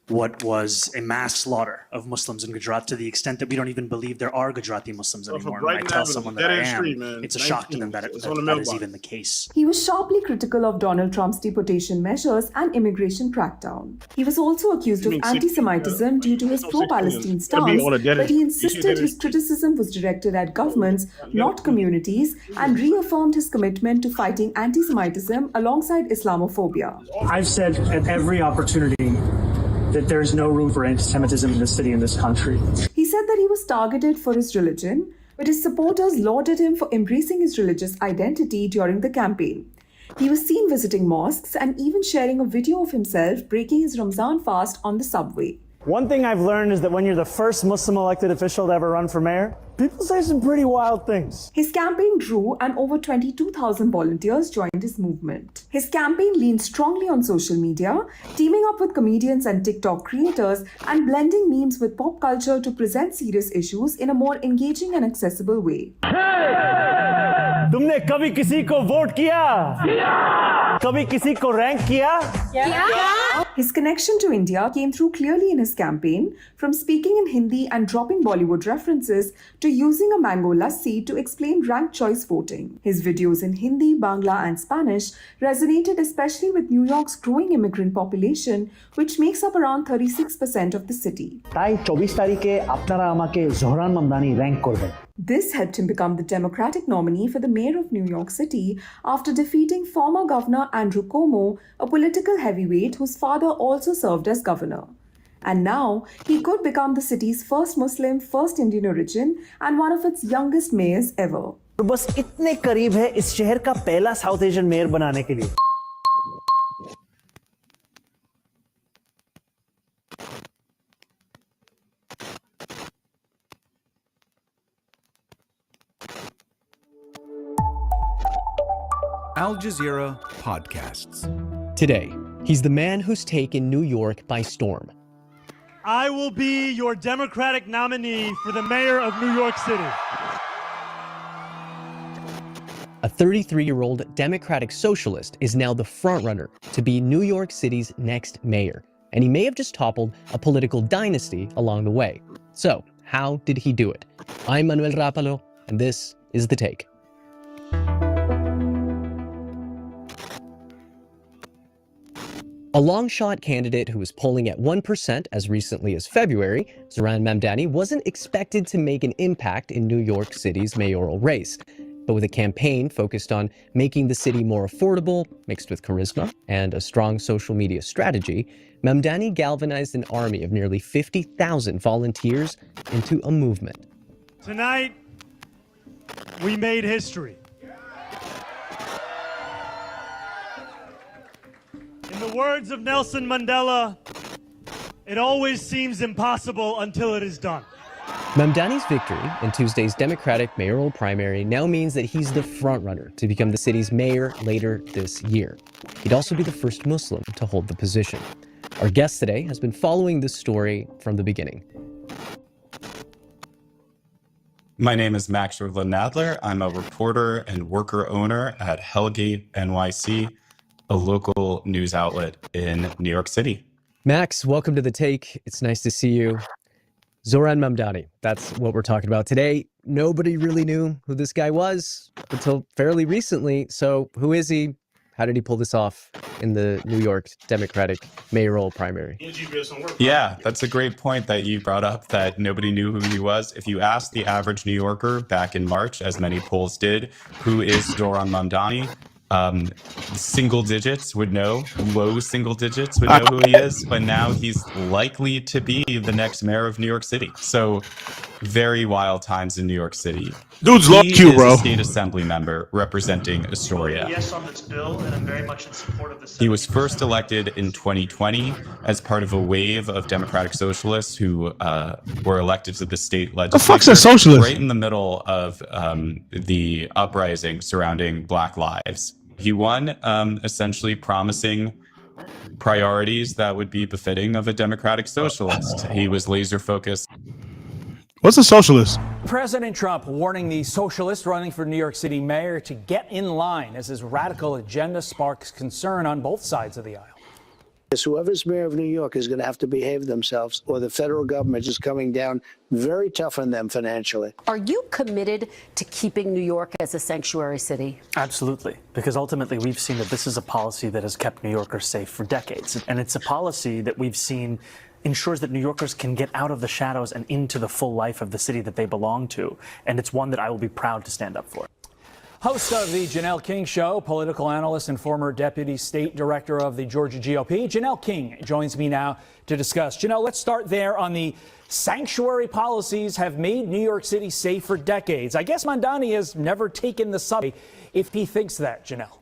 what was a mass slaughter of Muslims in Gujarat to the extent that we don't even believe there are Gujarati Muslims anymore. When I tell someone that I am, it's a shock to them that that is even the case. He was sharply critical of Donald Trump's deportation measures and immigration crackdown. He was also accused of anti-Semitism due to his pro-Palestine stance, but he insisted his criticism was directed at governments, not communities, and reaffirmed his commitment to fighting anti-Semitism alongside Islamophobia. I've said at every opportunity that there is no room for anti-Semitism in this city, in this country. He said that he was targeted for his religion, but his supporters lauded him for embracing his religious identity during the campaign. He was seen visiting mosques and even sharing a video of himself breaking his Ramzan fast on the subway. One thing I've learned is that when you're the first Muslim elected official to ever run for mayor, people say some pretty wild things. His campaign grew and over 22,000 volunteers joined his movement. His campaign leaned strongly on social media, teaming up with comedians and TikTok creators and blending memes with pop culture to present serious issues in a more engaging and accessible way. तुमने कभी किसी को vote किया? कभी किसी को rank किया? His connection to India came through clearly in his campaign, from speaking in Hindi and dropping Bollywood references to using a mango lassi to explain ranked choice voting. His videos in Hindi, Bangla, and Spanish resonated especially with New York's growing immigrant population, which makes up around 36% of the city. তাই 24 তারিখে আপনারা আমাকে Zohran Mamdani rank করবেন। This helped him become the Democratic nominee for the mayor of New York City after defeating former Governor Andrew Cuomo, a political heavyweight whose father also served as governor. And now, he could become the city's first Muslim, first Indian origin, and one of its youngest mayors ever. तो बस इतने करीब है इस शहर का पहला south Asian mayor बनाने के लिए। Al Jazeera Podcasts. Today, he's the man who's taken New York by storm. I will be your Democratic nominee for the mayor of New York City. A 33-year-old Democratic socialist is now the frontrunner to be New York City's next mayor, and he may have just toppled a political dynasty along the way. So, how did he do it? I'm Manuel Rapalo, and this is The Take. A long-shot candidate who was polling at 1% as recently as February, Zohran Mamdani wasn't expected to make an impact in New York City's mayoral race. But with a campaign focused on making the city more affordable, mixed with charisma, and a strong social media strategy, Mamdani galvanized an army of nearly 50,000 volunteers into a movement. Tonight, we made history. In the words of Nelson Mandela, it always seems impossible until it is done. Mamdani's victory in Tuesday's Democratic mayoral primary now means that he's the frontrunner to become the city's mayor later this year. He'd also be the first Muslim to hold the position. Our guest today has been following this story from the beginning. My name is Max Nadler. I'm a reporter and worker owner at Hellgate NYC, a local news outlet in New York City. Max, welcome to The Take. It's nice to see you. Zohran Mamdani, that's what we're talking about today. Nobody really knew who this guy was until fairly recently. So who is he? How did he pull this off? in the New York Democratic mayoral primary. Yeah, that's a great point that you brought up, that nobody knew who he was. If you asked the average New Yorker back in March, as many polls did, who is Zoran Mamdani, single digits would know, low single digits would know who he is, but now he's likely to be the next mayor of New York City. So very wild times in New York City. Dude's He low Q, is bro. a state assembly member representing Astoria. Yes on this bill, and I'm very much in support of this. He was first elected in 2020 as part of a wave of Democratic Socialists who were elected to the state legislature. The fuck's a socialist? Right in the middle of the uprising surrounding Black Lives. He won, essentially promising priorities that would be befitting of a Democratic Socialist. He was laser focused. What's a socialist? President Trump warning the socialist running for New York City mayor to get in line as his radical agenda sparks concern on both sides of the aisle. Whoever's mayor of New York is going to have to behave themselves, or the federal government is coming down very tough on them financially. Are you committed to keeping New York as a sanctuary city? Absolutely, because ultimately we've seen that this is a policy that has kept New Yorkers safe for decades. And it's a policy that we've seen ensures that New Yorkers can get out of the shadows and into the full life of the city that they belong to. And it's one that I will be proud to stand up for. Host of the Janelle King Show, political analyst and former deputy state director of the Georgia GOP, Janelle King joins me now to discuss. Janelle, let's start there on the sanctuary policies have made New York City safe for decades. I guess Mamdani has never taken the subway if he thinks that, Janelle.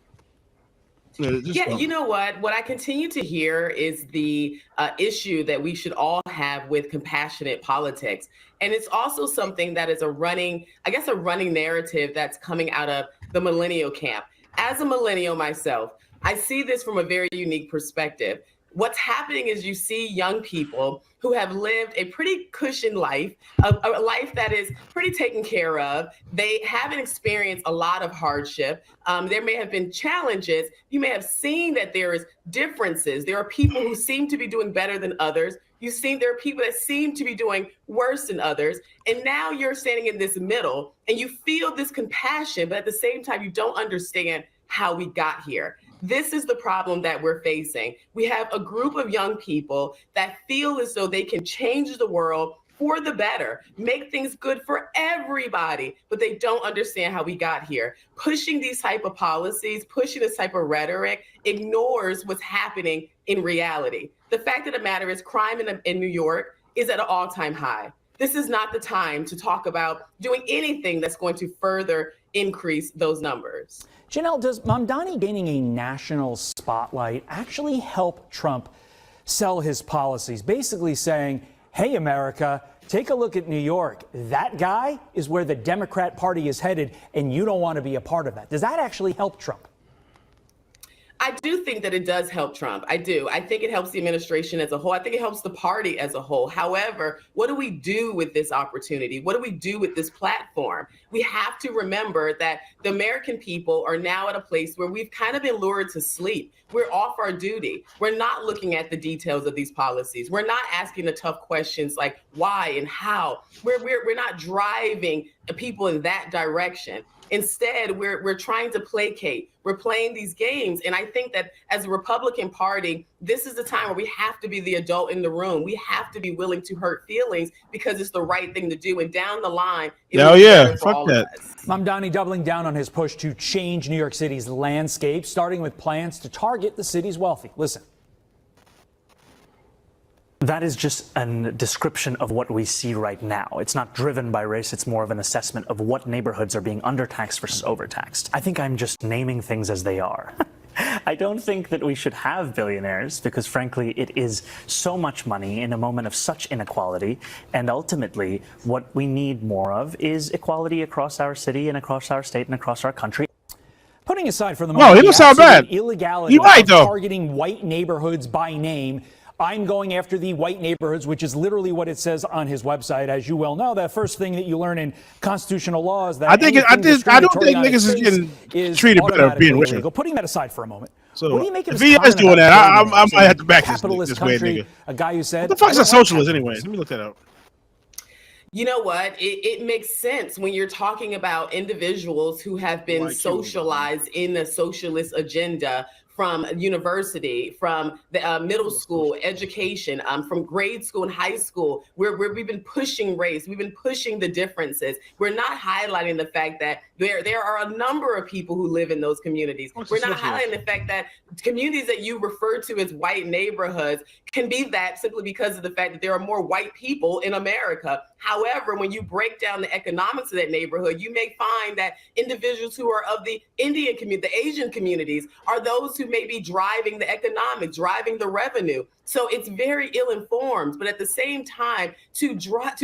Yeah, you know what? What I continue to hear is the issue that we should all have with compassionate politics. And it's also something that is a running narrative that's coming out of the millennial camp. As a millennial myself, I see this from a very unique perspective. What's happening is you see young people who have lived a pretty cushioned life, a life that is pretty taken care of. They haven't experienced a lot of hardship. There may have been challenges. You may have seen that there is differences. There are people who seem to be doing better than others. There are people that seem to be doing worse than others. And now you're standing in this middle and you feel this compassion, but at the same time, you don't understand how we got here. This is the problem that we're facing. We have a group of young people that feel as though they can change the world for the better, make things good for everybody, but they don't understand how we got here. Pushing these type of policies, pushing this type of rhetoric ignores what's happening in reality. The fact of the matter is crime in New York is at an all-time high. This is not the time to talk about doing anything that's going to further increase those numbers. Janelle, does Mamdani gaining a national spotlight actually help Trump sell his policies? Basically saying, hey, America, take a look at New York. That guy is where the Democrat Party is headed, and you don't want to be a part of that. Does that actually help Trump? I do think that it does help Trump. I do. I think it helps the administration as a whole. I think it helps the party as a whole. However, what do we do with this opportunity? What do we do with this platform? We have to remember that the American people are now at a place where we've kind of been lured to sleep. We're off our duty. We're not looking at the details of these policies. We're not asking the tough questions like why and how. We're not driving people in that direction. Instead, we're trying to placate. We're playing these games. And I think that as a Republican Party, this is the time where we have to be the adult in the room. We have to be willing to hurt feelings because it's the right thing to do. And down the line, hell yeah, fuck that. Mamdani doubling down on his push to change New York City's landscape, starting with plans to target the city's wealthy. Listen. That is just a description of what we see right now. It's not driven by race. It's more of an assessment of what neighborhoods are being undertaxed versus overtaxed. I think I'm just naming things as they are. I don't think that we should have billionaires because, frankly, it is so much money in a moment of such inequality. And ultimately, what we need more of is equality across our city and across our state and across our country. Putting aside for the moment, he don't sound bad. Illegality of targeting white neighborhoods by name. I'm going after the white neighborhoods, which is literally what it says on his website. As you well know, the first thing that you learn in constitutional law is that I don't think niggas is getting treated better being rich. Putting that aside for a moment. So what do you make of if he is doing that, I might have to back this way, nigga. A guy who said, what the fuck is a socialist anyway? Let me look that up. You know what? It makes sense when you're talking about individuals who have been socialized in the socialist agenda from university, from the middle school education, from grade school and high school, where we've been pushing race, we've been pushing the differences. We're not highlighting the fact that there are a number of people who live in those communities. We're not highlighting the fact that communities that you refer to as white neighborhoods can be that simply because of the fact that there are more white people in America. However, when you break down the economics of that neighborhood, you may find that individuals who are of the Indian community, the Asian communities, are those who may be driving the economics, driving the revenue. So it's very ill-informed, but at the same time, to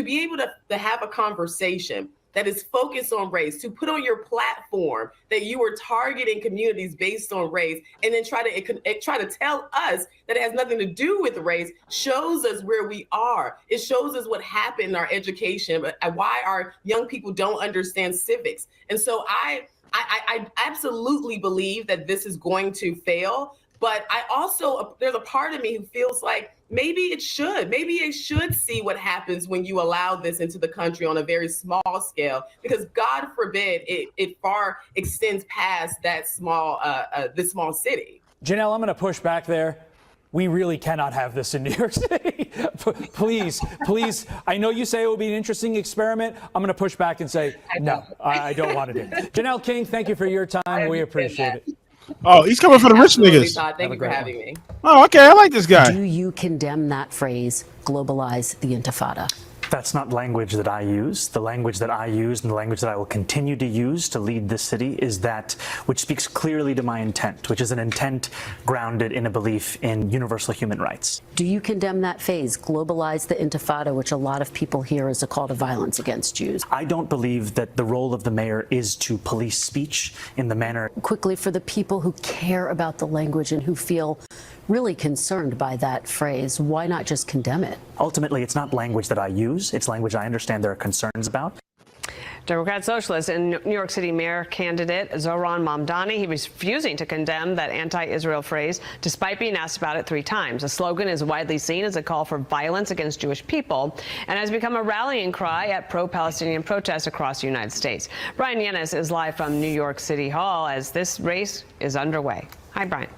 be able to have a conversation that is focused on race, to put on your platform that you are targeting communities based on race, and then try to tell us that it has nothing to do with race, shows us where we are. It shows us what happened in our education, why our young people don't understand civics. And so I absolutely believe that this is going to fail. But I also, there's a part of me who feels like maybe it should see what happens when you allow this into the country on a very small scale, because God forbid it far extends past that this small city. Janelle, I'm going to push back there. We really cannot have this in New York City. Please. I know you say it will be an interesting experiment. I'm going to push back and say, no, I don't want it in. Janelle King, thank you for your time. We appreciate it. Oh, he's coming for the rich niggas. Thank you for having me. Oh, okay. I like this guy. Do you condemn that phrase, globalize the Intifada? That's not language that I use. The language that I use and the language that I will continue to use to lead this city is that which speaks clearly to my intent, which is an intent grounded in a belief in universal human rights. Do you condemn that phrase, globalize the Intifada, which a lot of people hear as a call to violence against Jews? I don't believe that the role of the mayor is to police speech in the manner. Quickly, for the people who care about the language and who feel really concerned by that phrase, why not just condemn it? Ultimately, it's not language that I use. It's language I understand there are concerns about. Democrat Socialist and New York City mayor candidate Zohran Mamdani, he was refusing to condemn that anti-Israel phrase despite being asked about it 3 times. The slogan is widely seen as a call for violence against Jewish people and has become a rallying cry at pro-Palestinian protests across the United States. Brian Yanis is live from New York City Hall as this race is underway. Hi, Brian.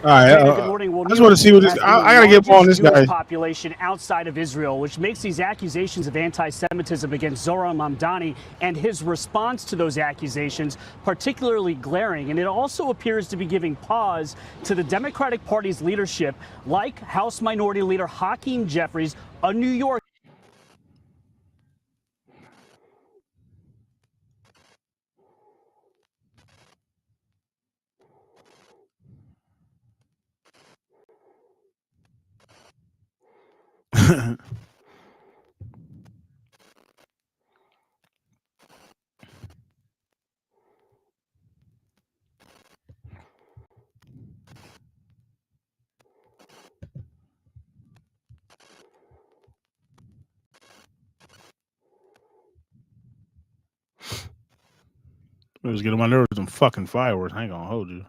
All right, Good morning. Well, I just want to see what this. I gotta get on this guy. Population outside of Israel, which makes these accusations of anti-Semitism against Zohran Mamdani and his response to those accusations particularly glaring. And it also appears to be giving pause to the Democratic Party's leadership, like House Minority Leader Hakeem Jeffries, a New York. It was getting on my nerves with some fucking fireworks. I ain't gonna hold you.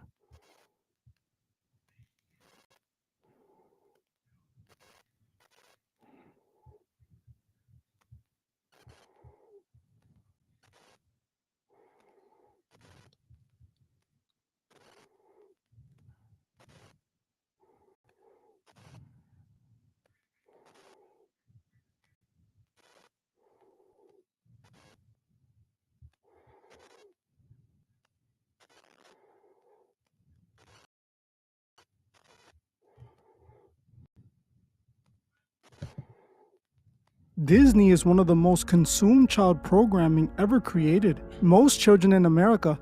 Disney is one of the most consumed child programming ever created. Most children in America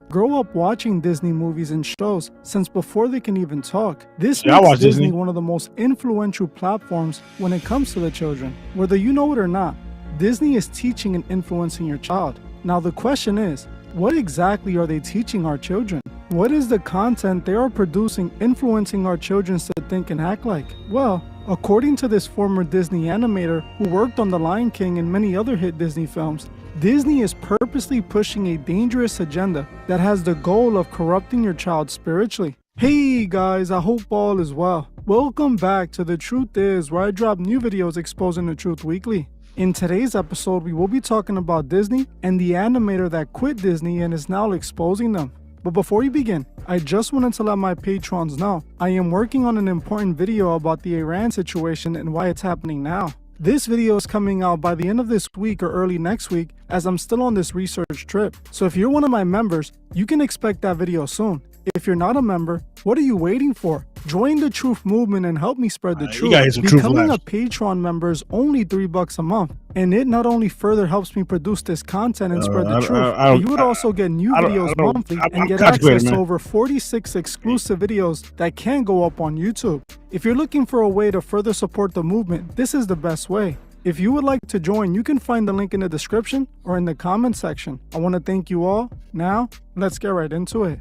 grow up watching Disney movies and shows since before they can even talk. This makes Disney one of the most influential platforms when it comes to the children. Whether you know it or not, Disney is teaching and influencing your child. Now the question is, what exactly are they teaching our children? What is the content they are producing influencing our children to think and act like? Well, according to this former Disney animator who worked on The Lion King and many other hit Disney films, Disney is purposely pushing a dangerous agenda that has the goal of corrupting your child spiritually. Hey guys, I hope all is well. Welcome back to The Truth Is, where I drop new videos exposing the truth weekly. In today's episode, we will be talking about Disney and the animator that quit Disney and is now exposing them. But before we begin, I just wanted to let my patrons know I am working on an important video about the Iran situation and why it's happening now. This video is coming out by the end of this week or early next week, as I'm still on this research trip. So if you're one of my members, you can expect that video soon. If you're not a member, what are you waiting for? Join the truth movement and help me spread the truth. Becoming a Patreon member is only $3 a month, and it not only further helps me produce this content and spread the truth, but you would also get new videos monthly and get access to over 46 exclusive videos that can go up on YouTube. If you're looking for a way to further support the movement, this is the best way. If you would like to join, you can find the link in the description or in the comment section. I want to thank you all. Now, let's get right into it.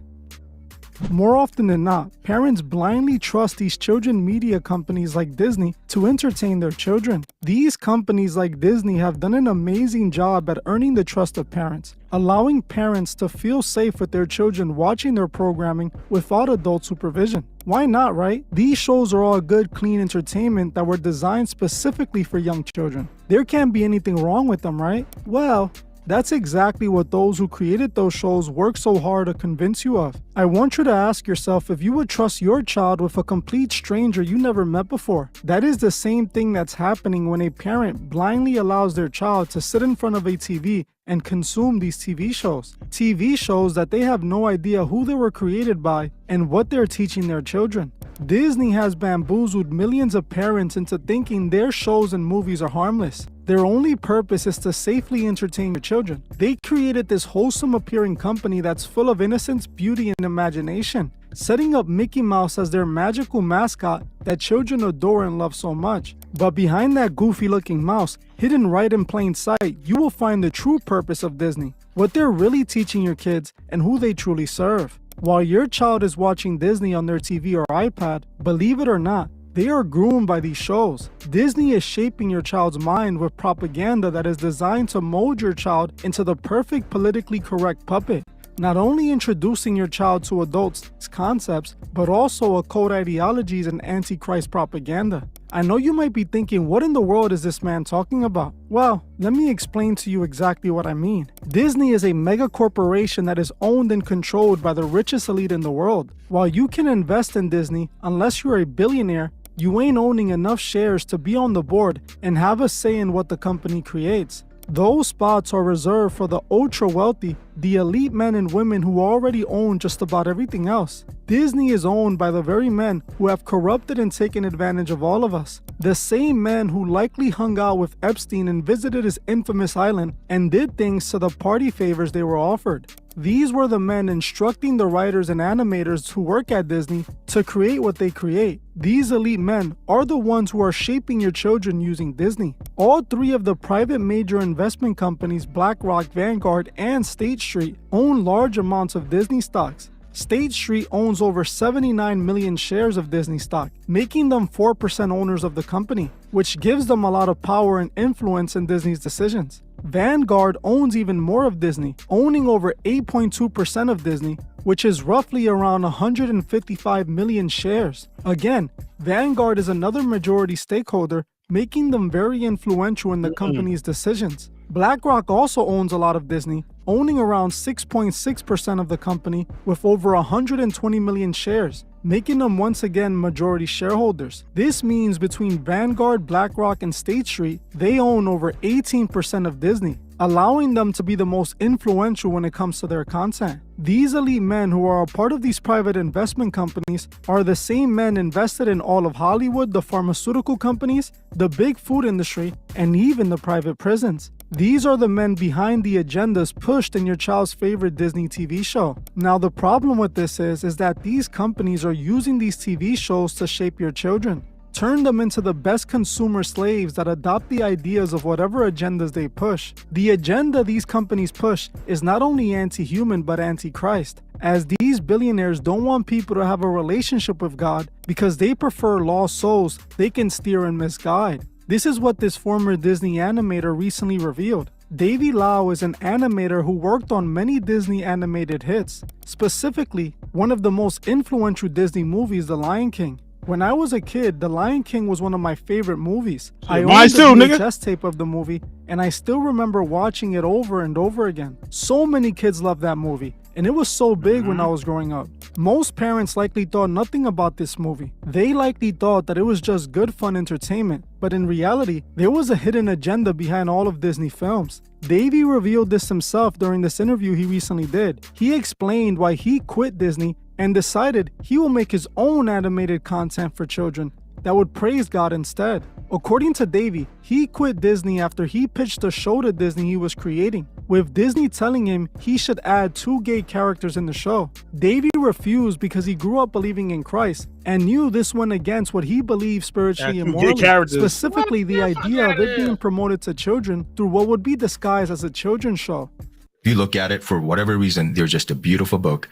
More often than not, parents blindly trust these children media companies like Disney to entertain their children. These companies like Disney have done an amazing job at earning the trust of parents, allowing parents to feel safe with their children watching their programming without adult supervision. Why not, right? These shows are all good, clean entertainment that were designed specifically for young children. There can't be anything wrong with them, right? Well, that's exactly what those who created those shows work so hard to convince you of. I want you to ask yourself if you would trust your child with a complete stranger you never met before. That is the same thing that's happening when a parent blindly allows their child to sit in front of a TV and consume these TV shows. TV shows that they have no idea who they were created by and what they're teaching their children. Disney has bamboozled millions of parents into thinking their shows and movies are harmless. Their only purpose is to safely entertain your children. They created this wholesome appearing company that's full of innocence, beauty, and imagination, setting up Mickey Mouse as their magical mascot that children adore and love so much. But behind that goofy looking mouse, hidden right in plain sight, you will find the true purpose of Disney, what they're really teaching your kids, and who they truly serve. While your child is watching Disney on their TV or iPad, believe it or not, they are groomed by these shows. Disney is shaping your child's mind with propaganda that is designed to mold your child into the perfect politically correct puppet. Not only introducing your child to adults' concepts, but also occult ideologies and antichrist propaganda. I know you might be thinking, what in the world is this man talking about? Well, let me explain to you exactly what I mean. Disney is a mega corporation that is owned and controlled by the richest elite in the world. While you can invest in Disney, unless you're a billionaire, you ain't owning enough shares to be on the board and have a say in what the company creates. Those spots are reserved for the ultra wealthy, the elite men and women who already own just about everything else. Disney is owned by the very men who have corrupted and taken advantage of all of us. The same men who likely hung out with Epstein and visited his infamous island and did things to the party favors they were offered. These were the men instructing the writers and animators who work at Disney to create what they create. These elite men are the ones who are shaping your children using Disney. All three of the private major investment companies, BlackRock, Vanguard, and State Street, own large amounts of Disney stocks. State Street owns over 79 million shares of Disney stock, making them 4% owners of the company, which gives them a lot of power and influence in Disney's decisions. Vanguard owns even more of Disney, owning over 8.2% of Disney, which is roughly around 155 million shares. Again, Vanguard is another majority stakeholder, making them very influential in the company's decisions. BlackRock also owns a lot of Disney, owning around 6.6% of the company with over 120 million shares, making them once again majority shareholders. This means between Vanguard, BlackRock, and State Street, they own over 18% of Disney, allowing them to be the most influential when it comes to their content. These elite men who are a part of these private investment companies are the same men invested in all of Hollywood, the pharmaceutical companies, the big food industry, and even the private prisons. These are the men behind the agendas pushed in your child's favorite Disney TV show. Now, the problem with this is that these companies are using these TV shows to shape your children. Turn them into the best consumer slaves that adopt the ideas of whatever agendas they push. The agenda these companies push is not only anti-human but anti-Christ, as these billionaires don't want people to have a relationship with God because they prefer lost souls they can steer and misguide. This is what this former Disney animator recently revealed. Davey Lau is an animator who worked on many Disney animated hits, specifically one of the most influential Disney movies, The Lion King. When I was a kid, The Lion King was one of my favorite movies. I owned the VHS tape of the movie, and I still remember watching it over and over again. So many kids love that movie, and it was so big when I was growing up. Most parents likely thought nothing about this movie. They likely thought that it was just good fun entertainment, but in reality, there was a hidden agenda behind all of Disney films. Davey revealed this himself during this interview he recently did. He explained why he quit Disney and decided he will make his own animated content for children that would praise God instead. According to Davey, he quit Disney after he pitched a show to Disney he was creating, with Disney telling him he should add 2 gay characters in the show. Davey refused because he grew up believing in Christ and knew this went against what he believed spiritually and morally, specifically the idea of it being promoted to children through what would be disguised as a children's show. If you look at it, for whatever reason, they're just a beautiful book,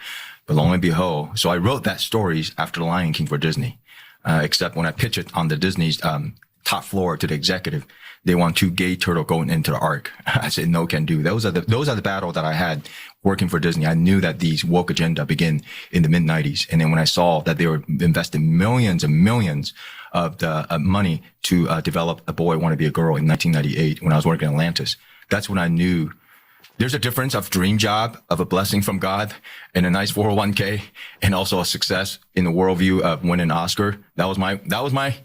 but lo and behold, so I wrote that stories after The Lion King for Disney, except when I pitched it on the Disney's top floor to the executive, they want 2 gay turtle going into the ark. I said, no can do. Those are the battle that I had working for Disney. I knew that these woke agenda began in the mid-90s. And then when I saw that they were investing millions and millions of the money to develop A Boy Want to Be a Girl in 1998, when I was working in Atlantis, that's when I knew there's a difference of dream job, of a blessing from God, and a nice 401k, and also a success in the worldview of winning an Oscar. That was my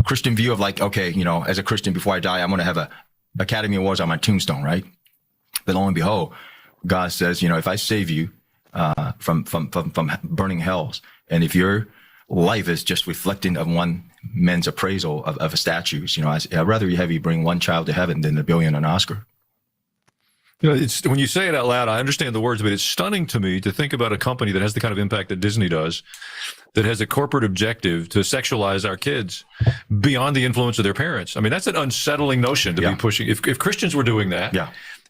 Christian view of like, okay, you know, as a Christian, before I die, I'm going to have a Academy Awards on my tombstone, right? But lo and behold, God says, you know, if I save you from burning hells, and if your life is just reflecting of one man's appraisal of statues, you know, I'd rather you have you bring 1 child to heaven than $1 billion an Oscar. You know, it's when you say it out loud, I understand the words, but it's stunning to me to think about a company that has the kind of impact that Disney does, that has a corporate objective to sexualize our kids beyond the influence of their parents. I mean, that's an unsettling notion to be pushing. If Christians were doing that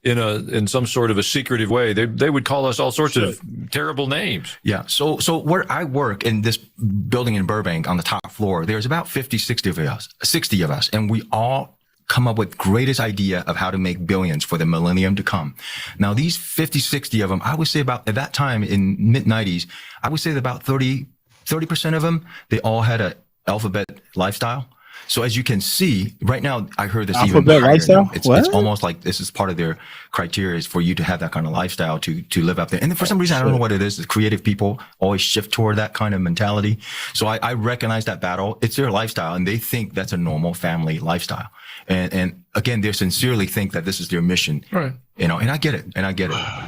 in some sort of a secretive way, they would call us all sorts of terrible names. Yeah. So where I work in this building in Burbank on the top floor, there's about 60 of us, and we all come up with greatest idea of how to make billions for the millennium to come. Now, these 60 of them, I would say about at that time in mid-90s, I would say that about 30% of them, they all had a alphabet lifestyle. So as you can see, right now, I heard this alphabet even higher lifestyle. Now. It's almost like this is part of their criteria is for you to have that kind of lifestyle to live up there. And for some reason, I don't know what it is. The creative people always shift toward that kind of mentality. So I recognize that battle. It's their lifestyle, and they think that's a normal family lifestyle. And again, they sincerely think that this is their mission. Right. You know, and I get it.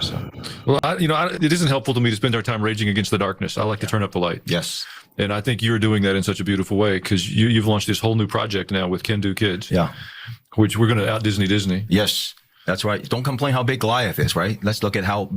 So. Well, it isn't helpful to me to spend our time raging against the darkness. I like to turn up the light. Yes. And I think you're doing that in such a beautiful way because you've launched this whole new project now with Can Do Kids. Yeah. Which we're going to out Disney. Yes. That's right. Don't complain how big Goliath is, right? Let's look at how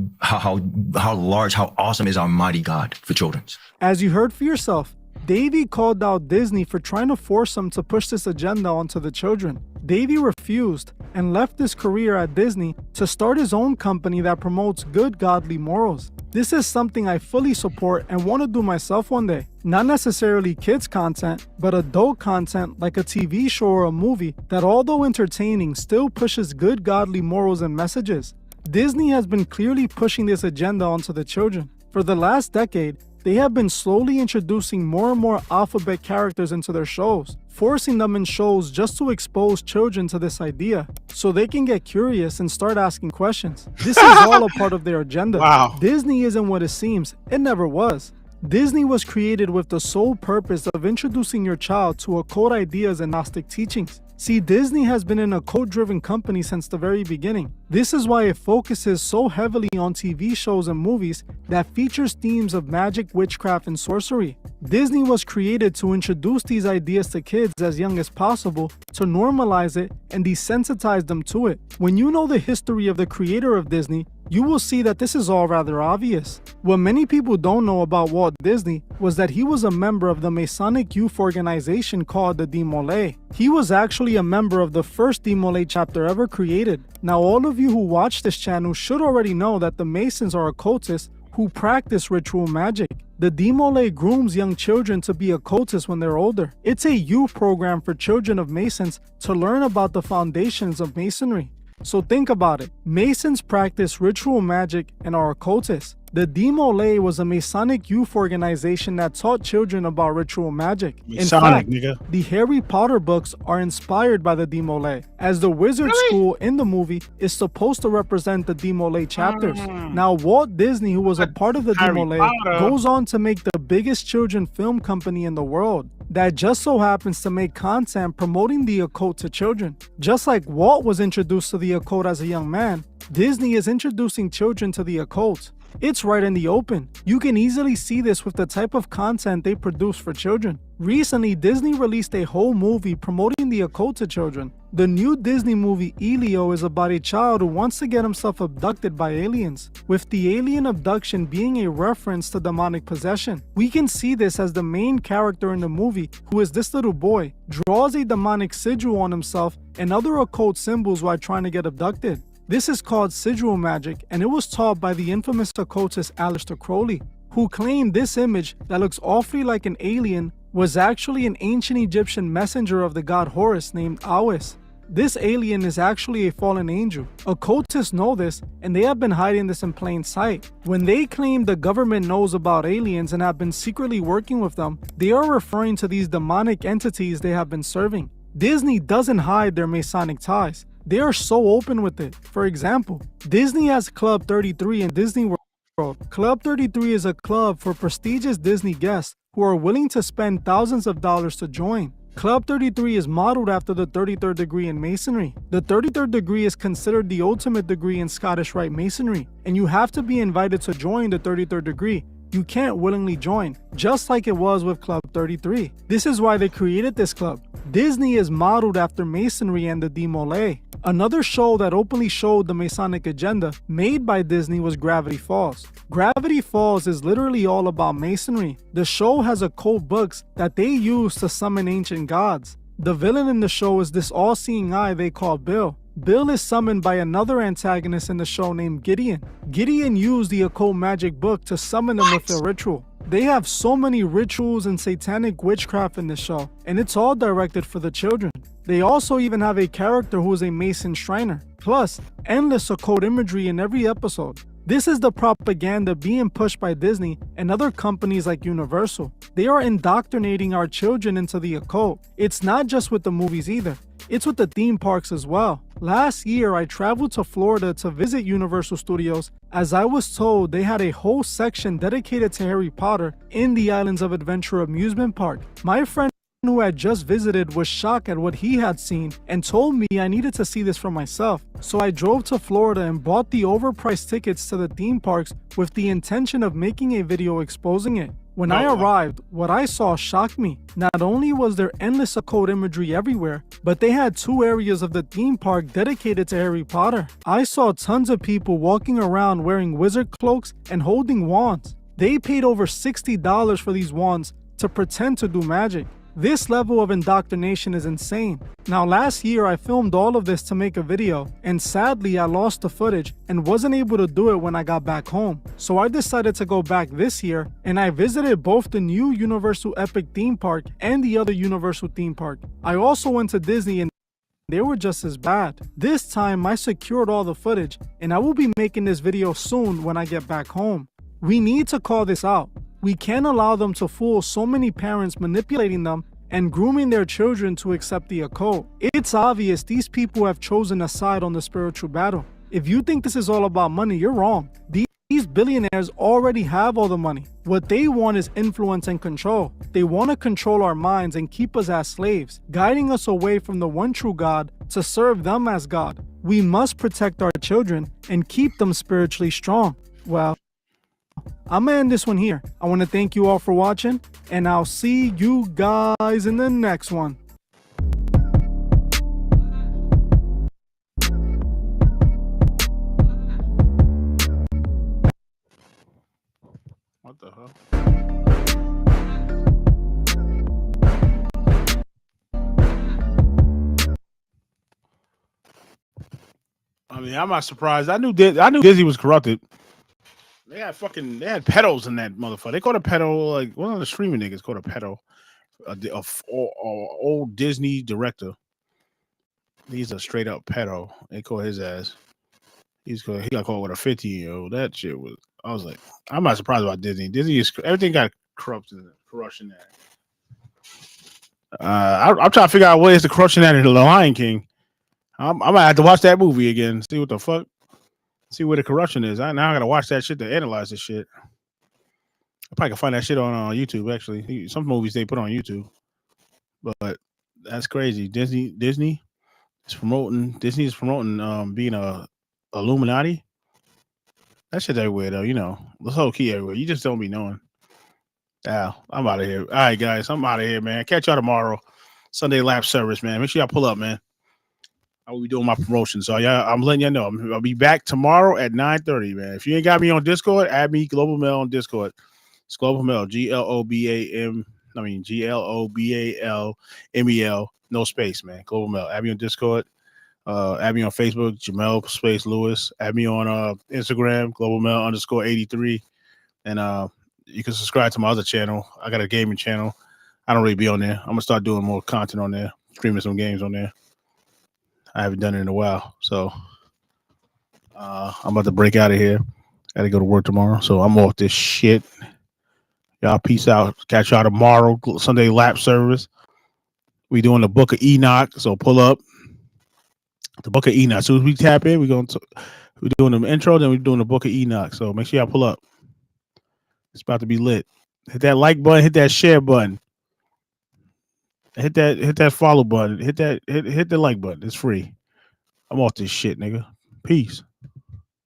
large, how awesome is our mighty God for children. As you heard for yourself, Davey called out Disney for trying to force him to push this agenda onto the children. Davey refused and left his career at Disney to start his own company that promotes good godly morals. This is something I fully support and want to do myself one day. Not necessarily kids content, but adult content like a TV show or a movie that, although entertaining, still pushes good godly morals and messages. Disney has been clearly pushing this agenda onto the children. For the last decade, they have been slowly introducing more and more alphabet characters into their shows, forcing them in shows just to expose children to this idea, so they can get curious and start asking questions. This is all a part of their agenda. Wow. Disney isn't what it seems. It never was. Disney was created with the sole purpose of introducing your child to occult ideas and Gnostic teachings. See, Disney has been an occult-driven company since the very beginning. This is why it focuses so heavily on TV shows and movies that features themes of magic, witchcraft, and sorcery. Disney was created to introduce these ideas to kids as young as possible, to normalize it and desensitize them to it. When you know the history of the creator of Disney, you will see that this is all rather obvious. What many people don't know about Walt Disney was that he was a member of the Masonic youth organization called the Demolay. He was actually a member of the first Demolay chapter ever created. Now, all of you who watch this channel should already know that the Masons are occultists who practice ritual magic. The Demolay grooms young children to be occultists when they're older. It's a youth program for children of Masons to learn about the foundations of Masonry. So think about it. Masons practice ritual magic and are occultists. The Demolay was a Masonic youth organization that taught children about ritual magic. Masonic, in fact, nigga. the Harry Potter books are inspired by the Demolay, as the wizard school in the movie is supposed to represent the Demolay chapters. Now, Walt Disney, who was a part of the Harry Demolay, Potter. goes on to make the biggest children film company in the world that just so happens to make content promoting the occult to children. Just like Walt was introduced to the occult as a young man, Disney is introducing children to the occult. It's right in the open. You can easily see this with the type of content they produce for children. Recently, Disney released a whole movie promoting the occult to children. The new Disney movie Elio is about a child who wants to get himself abducted by aliens, with the alien abduction being a reference to demonic possession. We can see this as the main character in the movie, who is this little boy, draws a demonic sigil on himself and other occult symbols while trying to get abducted. This is called sigil magic, and it was taught by the infamous occultist Aleister Crowley, who claimed this image that looks awfully like an alien was actually an ancient Egyptian messenger of the god Horus named Awis. This alien is actually a fallen angel. Occultists know this, and they have been hiding this in plain sight. When they claim the government knows about aliens and have been secretly working with them, they are referring to these demonic entities they have been serving. Disney doesn't hide their Masonic ties. They are so open with it. For example, Disney has Club 33 in Disney World. Club 33 is a club for prestigious Disney guests who are willing to spend thousands of dollars to join. Club 33 is modeled after the 33rd degree in Masonry. The 33rd degree is considered the ultimate degree in Scottish Rite Masonry, and you have to be invited to join the 33rd degree. You can't willingly join, just like it was with Club 33. This is why they created this club. Disney is modeled after Masonry and the Demolay. Another show that openly showed the Masonic agenda made by Disney was Gravity Falls. Gravity Falls is literally all about Masonry. The show has occult books that they use to summon ancient gods. The villain in the show is this all-seeing eye they call Bill. Bill is summoned by another antagonist in the show named Gideon. Gideon used the occult magic book to summon them with a ritual. They have so many rituals and satanic witchcraft in the show, and it's all directed for the children. They also even have a character who is a Mason Shriner, plus endless occult imagery in every episode. This is the propaganda being pushed by Disney and other companies like Universal. They are indoctrinating our children into the occult. It's not just with the movies either. It's with the theme parks as well. Last year, I traveled to Florida to visit Universal Studios, as I was told they had a whole section dedicated to Harry Potter in the Islands of Adventure amusement park. My friend who had just visited was shocked at what he had seen and told me I needed to see this for myself. So I drove to Florida and bought the overpriced tickets to the theme parks with the intention of making a video exposing it. When I arrived, what I saw shocked me. Not only was there endless occult imagery everywhere, but they had 2 areas of the theme park dedicated to Harry Potter. I saw tons of people walking around wearing wizard cloaks and holding wands. They paid over $60 for these wands to pretend to do magic. This level of indoctrination is insane. Now, last year I filmed all of this to make a video, and sadly I lost the footage and wasn't able to do it when I got back home. So I decided to go back this year, and I visited both the new Universal Epic theme park and the other Universal theme park. I also went to Disney, and they were just as bad. This time I secured all the footage, and I will be making this video soon when I get back home. We need to call this out. We can't allow them to fool so many parents, manipulating them and grooming their children to accept the occult. It's obvious these people have chosen a side on the spiritual battle. If you think this is all about money, you're wrong. These billionaires already have all the money. What they want is influence and control. They want to control our minds and keep us as slaves, guiding us away from the one true God to serve them as God. We must protect our children and keep them spiritually strong. Well, I'm gonna end this one here. I want to thank you all for watching, and I'll see you guys in the next one. What the hell? I mean, I'm not surprised. I knew Disney was corrupted. They had pedos in that motherfucker. They called a pedo, like one of the streaming niggas called a pedo, a old Disney director. He's a straight up pedo. They call his ass. He got caught with a 15-year-old. That shit was. I was like, I'm not surprised about Disney. Disney is everything got corruption at. I'm trying to figure out what is the corruption at in The Lion King. I might have to watch that movie again. See what the fuck. See where the corruption is. Now I gotta watch that shit to analyze this shit. I probably can find that shit on YouTube. Actually, some movies they put on YouTube, but that's crazy. Disney is promoting. Disney is promoting being a Illuminati. That shit's everywhere though. You know, the whole key everywhere. You just don't be knowing. Yeah, I'm out of here. All right, guys, I'm out of here, man. Catch y'all tomorrow. Sunday lap service, man. Make sure y'all pull up, man. I will be doing my promotion. So yeah, I'm letting y'all know. I'll be back tomorrow at 9:30, man. If you ain't got me on Discord, add me Global Mail on Discord. It's Global Mail, GLOBALMEL, no space, man. Global Mail. Add me on Discord. Add me on Facebook, Jamel Space Lewis. Add me on Instagram, Global Mail _83. And you can subscribe to my other channel. I got a gaming channel. I don't really be on there. I'm gonna start doing more content on there, streaming some games on there. I haven't done it in a while, so I'm about to break out of here. Got to go to work tomorrow, so I'm off this shit. Y'all peace out. Catch y'all tomorrow, Sunday lap service. We doing the Book of Enoch, so pull up. The Book of Enoch. As soon as we tap in, we're doing the intro, then we're doing the Book of Enoch. So make sure y'all pull up. It's about to be lit. Hit that like button, hit that share button. Hit that follow button. Hit the like button. It's free. I'm off this shit, nigga. Peace.